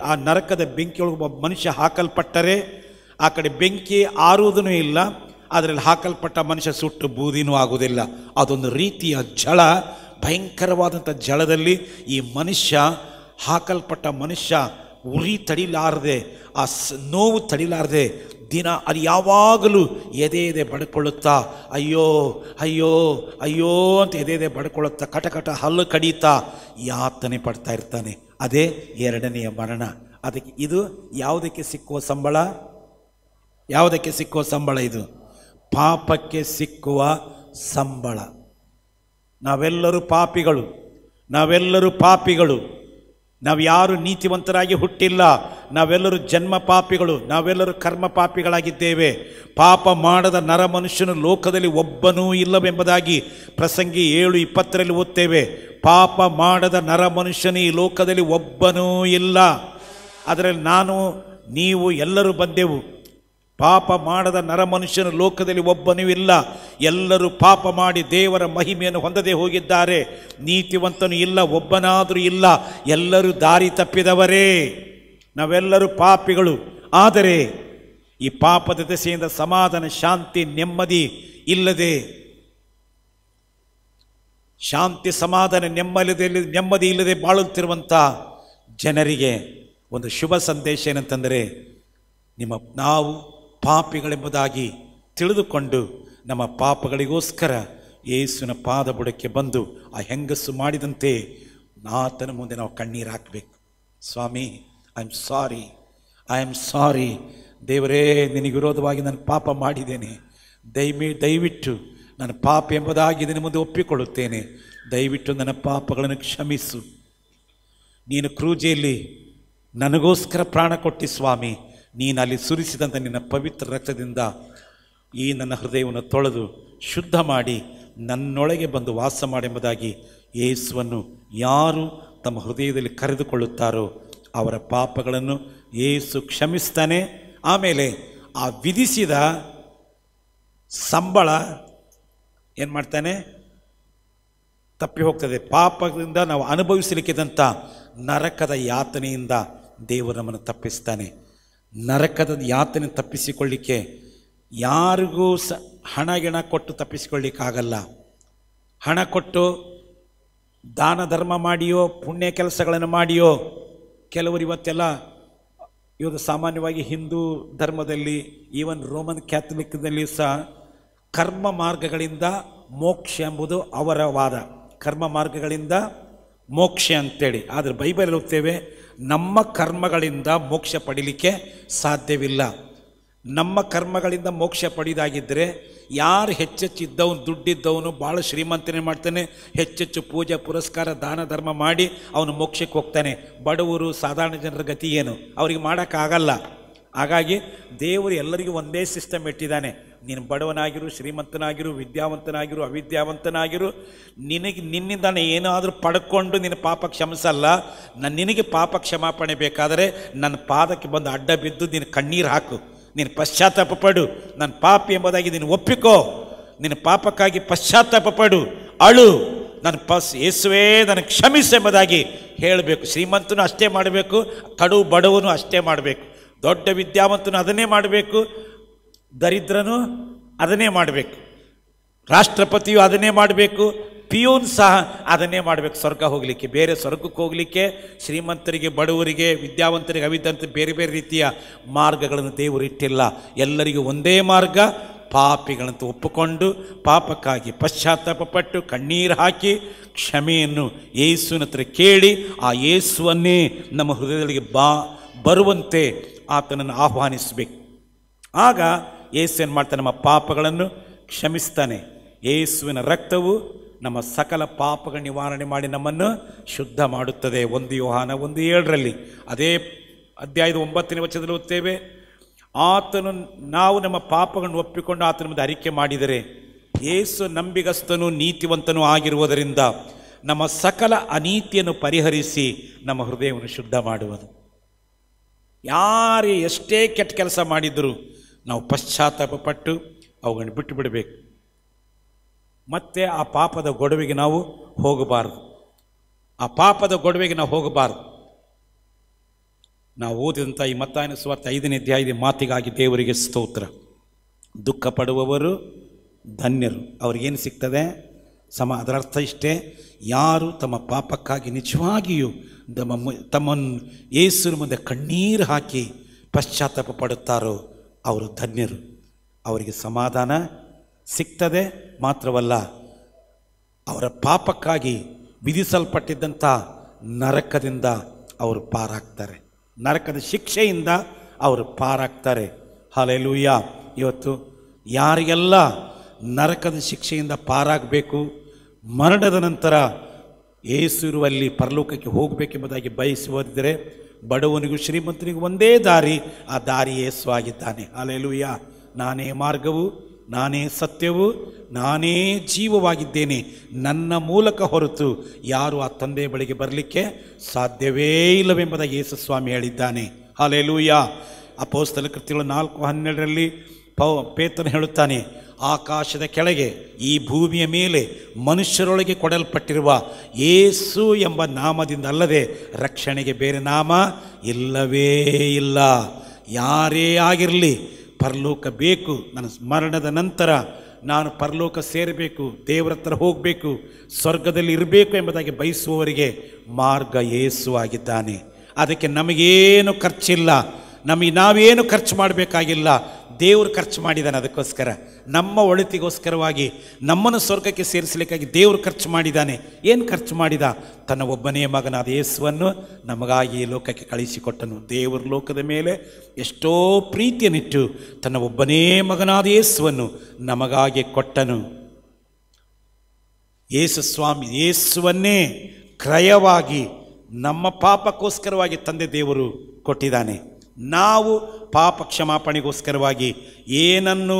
ಆ ನರಕದ ಬೆಂಕಿಯೊಳಗೆ ಒಬ್ಬ ಮನುಷ್ಯ ಹಾಕಲ್ಪಟ್ಟರೆ ಆ ಕಡೆ ಬೆಂಕಿ ಆರುವುದೂ ಇಲ್ಲ, ಅದರಲ್ಲಿ ಹಾಕಲ್ಪಟ್ಟ ಮನುಷ್ಯ ಸುಟ್ಟು ಬೂದಿನೂ ಆಗುವುದಿಲ್ಲ. ಅದೊಂದು ರೀತಿಯ ಜಳ, ಭಯಂಕರವಾದಂಥ ಜಳದಲ್ಲಿ ಈ ಮನುಷ್ಯ, ಹಾಕಲ್ಪಟ್ಟ ಮನುಷ್ಯ ಉರಿ ತಡಿಲಾರದೆ, ಆ ನೋವು ತಡಿಲಾರದೆ ದಿನ ಅದು ಯಾವಾಗಲೂ ಎದೆ ಬಡ್ಕೊಳ್ಳುತ್ತಾ ಅಯ್ಯೋ ಅಯ್ಯೋ ಅಯ್ಯೋ ಅಂತ ಎದೆ ಬಡ್ಕೊಳ್ಳುತ್ತಾ ಕಟಕಟ ಹಲ್ಲು ಕಡಿಯುತ್ತಾ ಯಾತನೆ ಪಡ್ತಾ ಇರ್ತಾನೆ. ಅದೇ ಎರಡನೆಯ ಮರಣ. ಅದಕ್ಕೆ ಇದು ಯಾವುದಕ್ಕೆ ಸಿಕ್ಕುವ ಸಂಬಳ? ಯಾವುದಕ್ಕೆ ಸಿಕ್ಕುವ ಸಂಬಳ? ಇದು ಪಾಪಕ್ಕೆ ಸಿಕ್ಕುವ ಸಂಬಳ. ನಾವೆಲ್ಲರೂ ಪಾಪಿಗಳು, ನಾವೆಲ್ಲರೂ ಪಾಪಿಗಳು. ನಾವು ಯಾರು ನೀತಿವಂತರಾಗಿ ಹುಟ್ಟಿಲ್ಲ, ನಾವೆಲ್ಲರೂ ಜನ್ಮ ಪಾಪಿಗಳು, ನಾವೆಲ್ಲರೂ ಕರ್ಮ ಪಾಪಿಗಳಾಗಿದ್ದೇವೆ. ಪಾಪ ಮಾಡದ ನರ ಮನುಷ್ಯನು ಲೋಕದಲ್ಲಿ ಒಬ್ಬನೂ ಇಲ್ಲವೆಂಬುದಾಗಿ ಪ್ರಸಂಗಿ 7:20 ಓದ್ತೇವೆ. ಪಾಪ ಮಾಡದ ನರ ಮನುಷ್ಯನು ಈ ಲೋಕದಲ್ಲಿ ಒಬ್ಬನೂ ಇಲ್ಲ. ಅದರಲ್ಲಿ ನಾನು ನೀವು ಎಲ್ಲರೂ ಬಂದೆವು. ಪಾಪ ಮಾಡದ ನರ ಮನುಷ್ಯನು ಲೋಕದಲ್ಲಿ ಒಬ್ಬನೂ ಇಲ್ಲ. ಎಲ್ಲರೂ ಪಾಪ ಮಾಡಿ ದೇವರ ಮಹಿಮೆಯನ್ನು ಹೊಂದದೆ ಹೋಗಿದ್ದಾರೆ. ನೀತಿವಂತನು ಇಲ್ಲ, ಒಬ್ಬನಾದರೂ ಇಲ್ಲ. ಎಲ್ಲರೂ ದಾರಿ ತಪ್ಪಿದವರೇ. ನಾವೆಲ್ಲರೂ ಪಾಪಿಗಳು. ಆದರೆ ಈ ಪಾಪದ ದೆಸೆಯಿಂದ ಸಮಾಧಾನ, ಶಾಂತಿ, ನೆಮ್ಮದಿ ಸಮಾಧಾನ ನೆಮ್ಮದಿ ಇಲ್ಲದೆ ಬಾಳುತ್ತಿರುವಂಥ ಜನರಿಗೆ ಒಂದು ಶುಭ ಸಂದೇಶ ಏನಂತಂದರೆ, ನಾವು ಪಾಪಿಗಳೆಂಬುದಾಗಿ ತಿಳಿದುಕೊಂಡು ನಮ್ಮ ಪಾಪಗಳಿಗೋಸ್ಕರ ಯೇಸುವಿನ ಪಾದ ಬುಡಕ್ಕೆ ಬಂದು ಆ ಹೆಂಗಸು ಮಾಡಿದಂತೆ ಆತನ ಮುಂದೆ ನಾವು ಕಣ್ಣೀರು ಹಾಕಬೇಕು. ಸ್ವಾಮಿ, ಐ ಆಮ್ ಸಾರಿ ದೇವರೇ, ನಿನಗೆ ವಿರೋಧವಾಗಿ ನಾನು ಪಾಪ ಮಾಡಿದ್ದೇನೆ. ದಯವಿಟ್ಟು ನನ್ನ ಪಾಪ ಎಂಬುದಾಗಿ ನಿನ್ನ ಮುಂದೆ ಒಪ್ಪಿಕೊಳ್ಳುತ್ತೇನೆ. ದಯವಿಟ್ಟು ನನ್ನ ಪಾಪಗಳನ್ನು ಕ್ಷಮಿಸು. ನೀನು ಕ್ರೂಜೆಯಲ್ಲಿ ನನಗೋಸ್ಕರ ಪ್ರಾಣ ಕೊಟ್ಟಿ ಸ್ವಾಮಿ. ನೀನು ಅಲ್ಲಿ ಸುರಿಸಿದಂಥ ನಿನ್ನ ಪವಿತ್ರ ರಕ್ತದಿಂದ ಈ ನನ್ನ ಹೃದಯವನ್ನು ತೊಳೆದು ಶುದ್ಧ ಮಾಡಿ ನನ್ನೊಳಗೆ ಬಂದು ವಾಸ ಮಾಡೆಂಬುದಾಗಿ ಯೇಸುವನ್ನು ಯಾರು ತಮ್ಮ ಹೃದಯದಲ್ಲಿ ಕರೆದುಕೊಳ್ಳುತ್ತಾರೋ ಅವರ ಪಾಪಗಳನ್ನು ಯೇಸು ಕ್ಷಮಿಸ್ತಾನೆ. ಆಮೇಲೆ ಆ ವಿಧಿಸಿದ ಸಂಬಳ ಏನು ಮಾಡ್ತಾನೆ? ತಪ್ಪಿ ಹೋಗ್ತದೆ. ಪಾಪದಿಂದ ನಾವು ಅನುಭವಿಸಲಿಕ್ಕಿದಂಥ ನರಕದ ಯಾತನೆಯಿಂದ ದೇವರು ನಮ್ಮನ್ನು ತಪ್ಪಿಸ್ತಾನೆ. ನರಕದ ಯಾತನೆ ತಪ್ಪಿಸಿಕೊಳ್ಳಿಕ್ಕೆ ಯಾರಿಗೂ ಹಣ ಕೊಟ್ಟು ತಪ್ಪಿಸಿಕೊಳ್ಳಿಕ್ಕಾಗಲ್ಲ. ಹಣ ಕೊಟ್ಟು ದಾನ ಧರ್ಮ ಮಾಡಿಯೋ ಪುಣ್ಯ ಕೆಲಸಗಳನ್ನು ಮಾಡಿಯೋ, ಕೆಲವರು ಇವಾಗ ಸಾಮಾನ್ಯವಾಗಿ ಹಿಂದೂ ಧರ್ಮದಲ್ಲಿ, ಈವನ್ ರೋಮನ್ ಕ್ಯಾಥಲಿಕ್ನಲ್ಲಿ ಸಹ ಕರ್ಮ ಮಾರ್ಗಗಳಿಂದ ಮೋಕ್ಷ ಎಂಬುದು ಅವರ ವಾದ. ಕರ್ಮ ಮಾರ್ಗಗಳಿಂದ ಮೋಕ್ಷ ಅಂತೇಳಿ. ಆದರೆ ಬೈಬಲಲ್ಲಿ ಹೋಗ್ತೇವೆ, ನಮ್ಮ ಕರ್ಮಗಳಿಂದ ಮೋಕ್ಷ ಪಡೀಲಿಕ್ಕೆ ಸಾಧ್ಯವಿಲ್ಲ. ನಮ್ಮ ಕರ್ಮಗಳಿಂದ ಮೋಕ್ಷ ಪಡೆಯೋದಾಗಿದ್ದರೆ ಯಾರು ಹೆಚ್ಚೆಚ್ಚಿದ್ದವನು, ದುಡ್ಡಿದ್ದವನು, ಭಾಳ ಶ್ರೀಮಂತನೇ ಮಾಡ್ತಾನೆ, ಹೆಚ್ಚೆಚ್ಚು ಪೂಜೆ ಪುರಸ್ಕಾರ ದಾನ ಧರ್ಮ ಮಾಡಿ ಅವನು ಮೋಕ್ಷಕ್ಕೆ ಹೋಗ್ತಾನೆ. ಬಡವರು ಸಾಧಾರಣ ಜನರ ಗತಿ ಏನು? ಅವರಿಗೆ ಮಾಡೋಕ್ಕಾಗಲ್ಲ. ಹಾಗಾಗಿ ದೇವರು ಎಲ್ಲರಿಗೂ ಒಂದೇ ಸಿಸ್ಟಮ್ ಇಟ್ಟಿದ್ದಾನೆ. ನೀನು ಬಡವನಾಗಿರು, ಶ್ರೀಮಂತನಾಗಿರು, ವಿದ್ಯಾವಂತನಾಗಿರು, ಅವಿದ್ಯಾವಂತನಾಗಿರು, ನಿನ್ನಿಂದಾನೆ ಏನಾದರೂ ಪಡ್ಕೊಂಡು ನಿನ್ನ ಪಾಪ ಕ್ಷಮಿಸಲ್ಲ. ನಿನಗೆ ಪಾಪ ಕ್ಷಮಾಪಣೆ ಬೇಕಾದರೆ ನನ್ನ ಪಾದಕ್ಕೆ ಬಂದು ಅಡ್ಡ ಬಿದ್ದು ನೀನು ಕಣ್ಣೀರು ಹಾಕು, ನೀನು ಪಶ್ಚಾತ್ತಾಪ ಪಡು, ನನ್ನ ಪಾಪಿ ಎಂಬುದಾಗಿ ನೀನು ಒಪ್ಪಿಕೋ, ನಿನ್ನ ಪಾಪಕ್ಕಾಗಿ ಪಶ್ಚಾತ್ತಾಪ ಪಡು, ಅಳು, ಯೇಸುವೇ ನನಗೆ ಕ್ಷಮಿಸು ಎಂಬುದಾಗಿ ಹೇಳಬೇಕು. ಶ್ರೀಮಂತನು ಅಷ್ಟೇ ಮಾಡಬೇಕು, ಕಡು ಬಡವನು ಅಷ್ಟೇ ಮಾಡಬೇಕು, ದೊಡ್ಡ ವಿದ್ಯಾವಂತನು ಅದನ್ನೇ ಮಾಡಬೇಕು, ದರಿದ್ರನು ಅದನ್ನೇ ಮಾಡಬೇಕು, ರಾಷ್ಟ್ರಪತಿಯು ಅದನ್ನೇ ಮಾಡಬೇಕು, ಪಿಯೂನ್ ಸಹ ಅದನ್ನೇ ಮಾಡಬೇಕು ಸ್ವರ್ಗ ಹೋಗಲಿಕ್ಕೆ. ಬೇರೆ ಸ್ವರ್ಗಕ್ಕೆ ಹೋಗಲಿಕ್ಕೆ ಶ್ರೀಮಂತರಿಗೆ, ಬಡವರಿಗೆ, ವಿದ್ಯಾವಂತರಿಗೆ, ಅವಿದ್ಯಾವಂತರಿಗೆ ಬೇರೆ ಬೇರೆ ರೀತಿಯ ಮಾರ್ಗಗಳನ್ನು ದೇವರು ಇಟ್ಟಿಲ್ಲ. ಎಲ್ಲರಿಗೂ ಒಂದೇ ಮಾರ್ಗ. ಪಾಪಿಗಳಂತ ಒಪ್ಪಿಕೊಂಡು ಪಾಪಕ್ಕಾಗಿ ಪಶ್ಚಾತ್ತಾಪ ಪಟ್ಟು ಕಣ್ಣೀರು ಹಾಕಿ ಕ್ಷಮೆಯನ್ನು ಯೇಸುವಿನ ಹತ್ರ ಕೇಳಿ ಆ ಯೇಸುವನ್ನೇ ನಮ್ಮ ಹೃದಯಗಳಿಗೆ ಬರುವಂತೆ ಆತನನ್ನು ಆಹ್ವಾನಿಸಬೇಕು. ಆಗ ಯೇಸು ಏನು ಮಾಡ್ತಾನೆ? ನಮ್ಮ ಪಾಪಗಳನ್ನು ಕ್ಷಮಿಸ್ತಾನೆ. ಯೇಸುವಿನ ರಕ್ತವು ನಮ್ಮ ಸಕಲ ಪಾಪಗಳ ನಿವಾರಣೆ ಮಾಡಿ ನಮ್ಮನ್ನು ಶುದ್ಧ ಮಾಡುತ್ತದೆ. 1 ಯೋಹಾನ 1:7 ಅದೇ ಅಧ್ಯಾಯದ 9ನೇ ವಚನದಲ್ಲಿ ಓದ್ತೇವೆ, ಆತನು ನಾವು ನಮ್ಮ ಪಾಪಗಳನ್ನು ಒಪ್ಪಿಕೊಂಡು ಆತನ ಮುಂದೆ ಅರಿಕೆ ಮಾಡಿದರೆ ಯೇಸು ನಂಬಿಗಸ್ತನೂ ನೀತಿವಂತನೂ ಆಗಿರುವುದರಿಂದ ನಮ್ಮ ಸಕಲ ಅನೀತಿಯನ್ನು ಪರಿಹರಿಸಿ ನಮ್ಮ ಹೃದಯವನ್ನು ಶುದ್ಧ ಮಾಡುವುದು. ಯಾರೇ ಎಷ್ಟೇ ಕೆಟ್ಟ ಕೆಲಸ ಮಾಡಿದರೂ ನಾವು ಪಶ್ಚಾತ್ತಾಪ ಪಟ್ಟು ಅವುಗಳನ್ನು ಬಿಟ್ಟು ಬಿಡಬೇಕು. ಮತ್ತೆ ಆ ಪಾಪದ ಗೊಡವೆಗೆ ನಾವು ಹೋಗಬಾರದು. ಆ ಪಾಪದ ಗೊಡವೆಗೆ ನಾವು ಹೋಗಬಾರದು. ನಾವು ಓದಿದಂಥ ಈ ಮತ್ತಾಯನ ಸುವಾರ್ತೆ 5ನೇ ಅಧ್ಯಾಯದ ಮಾತಿಗಾಗಿ ದೇವರಿಗೆ ಸ್ತೋತ್ರ. ದುಃಖ ಪಡುವವರು ಧನ್ಯರು, ಅವ್ರಿಗೇನು ಸಿಗ್ತದೆ? ಅದರ ಅರ್ಥ ಇಷ್ಟೇ, ಯಾರು ತಮ್ಮ ಪಾಪಕ್ಕಾಗಿ ನಿಜವಾಗಿಯೂ ತಮ್ಮನ್ನು ಯೇಸುವಿನ ಮುಂದೆ ಕಣ್ಣೀರು ಹಾಕಿ ಪಶ್ಚಾತ್ತಾಪ ಪಡುತ್ತಾರೋ ಅವರು ಧನ್ಯರು. ಅವರಿಗೆ ಸಮಾಧಾನ ಸಿಗ್ತದೆ. ಮಾತ್ರವಲ್ಲ, ಅವರ ಪಾಪಕ್ಕಾಗಿ ವಿಧಿಸಲ್ಪಟ್ಟಿದ್ದಂಥ ನರಕದಿಂದ ಅವರು ಪಾರಾಗ್ತಾರೆ. ನರಕದ ಶಿಕ್ಷೆಯಿಂದ ಅವರು ಪಾರಾಗ್ತಾರೆ. ಹಲ್ಲೆಲೂಯಾ. ಇವತ್ತು ಯಾರಿಗೆಲ್ಲ ನರಕದ ಶಿಕ್ಷೆಯಿಂದ ಪಾರಾಗಬೇಕು, ಮರಣದ ನಂತರ ಯೇಸುವಿರುವಲ್ಲಿ ಪರಲೋಕಕ್ಕೆ ಹೋಗಬೇಕೆಂಬುದಾಗಿ ಬಯಸುವುದಿದ್ದರೆ, ಬಡವನಿಗೂ ಶ್ರೀಮಂತನಿಗೂ ಒಂದೇ ದಾರಿ, ಆ ದಾರಿ ಯೇಸು ಆಗಿದ್ದಾನೆ. ಹಲ್ಲೆಲೂಯಾ. ನಾನೇ ಮಾರ್ಗವು, ನಾನೇ ಸತ್ಯವು, ನಾನೇ ಜೀವವಾಗಿದ್ದೇನೆ. ನನ್ನ ಮೂಲಕ ಹೊರತು ಯಾರು ಆ ತಂದೆಯ ಬಳಿಗೆ ಬರಲಿಕ್ಕೆ ಸಾಧ್ಯವೇ ಇಲ್ಲವೆಂಬುದಾಗಿ ಯೇಸು ಸ್ವಾಮಿ ಹೇಳಿದ್ದಾನೆ. ಹಲ್ಲೆಲೂಯಾ. ಅಪೊಸ್ತಲ ಕೃತ್ಯಗಳು 4:12 ಪೇತ್ರನು ಹೇಳುತ್ತಾನೆ, ಆಕಾಶದ ಕೆಳಗೆ ಈ ಭೂಮಿಯ ಮೇಲೆ ಮನುಷ್ಯರೊಳಗೆ ಕೊಡಲ್ಪಟ್ಟಿರುವ ಯೇಸು ಎಂಬ ನಾಮದಿಂದ ಅಲ್ಲದೆ ರಕ್ಷಣೆಗೆ ಬೇರೆ ನಾಮ ಇಲ್ಲವೇ ಇಲ್ಲ. ಯಾರೇ ಆಗಿರಲಿ ಪರಲೋಕ ಬೇಕು, ನನ್ನ ಮರಣದ ನಂತರ ನಾನು ಪರಲೋಕ ಸೇರಬೇಕು, ದೇವರ ಹತ್ರ ಹೋಗಬೇಕು, ಸ್ವರ್ಗದಲ್ಲಿ ಇರಬೇಕು ಎಂಬುದಾಗಿ ಬಯಸುವವರಿಗೆ ಮಾರ್ಗ ಯೇಸು ಆಗಿದ್ದಾನೆ. ಅದಕ್ಕೆ ನಮಗೇನು ಖರ್ಚಿಲ್ಲ, ನಾವೇನು ಖರ್ಚು ಮಾಡಬೇಕಾಗಿಲ್ಲ. ದೇವರು ಖರ್ಚು ಮಾಡಿದ್ದಾನೆ. ಅದಕ್ಕೋಸ್ಕರ ನಮ್ಮ ಒಳಿತಿಗೋಸ್ಕರವಾಗಿ ನಮ್ಮನ್ನು ಸ್ವರ್ಗಕ್ಕೆ ಸೇರಿಸಲಿಕ್ಕಾಗಿ ದೇವರು ಖರ್ಚು ಮಾಡಿದ್ದಾನೆ. ಏನು ಖರ್ಚು ಮಾಡಿದ? ತನ್ನ ಒಬ್ಬನೇ ಮಗನಾದ ಯೇಸುವನ್ನು ನಮಗಾಗಿ ಈ ಲೋಕಕ್ಕೆ ಕಳಿಸಿಕೊಟ್ಟನು. ದೇವರು ಲೋಕದ ಮೇಲೆ ಎಷ್ಟೋ ಪ್ರೀತಿಯನ್ನಿಟ್ಟು ತನ್ನ ಒಬ್ಬನೇ ಮಗನಾದ ಯೇಸುವನ್ನು ನಮಗಾಗಿ ಕೊಟ್ಟನು. ಯೇಸು ಸ್ವಾಮಿ ಯೇಸುವನ್ನೇ ಕ್ರಯವಾಗಿ ನಮ್ಮ ಪಾಪಕ್ಕೋಸ್ಕರವಾಗಿ ತಂದೆ ದೇವರು ಕೊಟ್ಟಿದ್ದಾನೆ. ನಾವು ಪಾಪ ಕ್ಷಮಾಪಣೆಗೋಸ್ಕರವಾಗಿ ಏನನ್ನು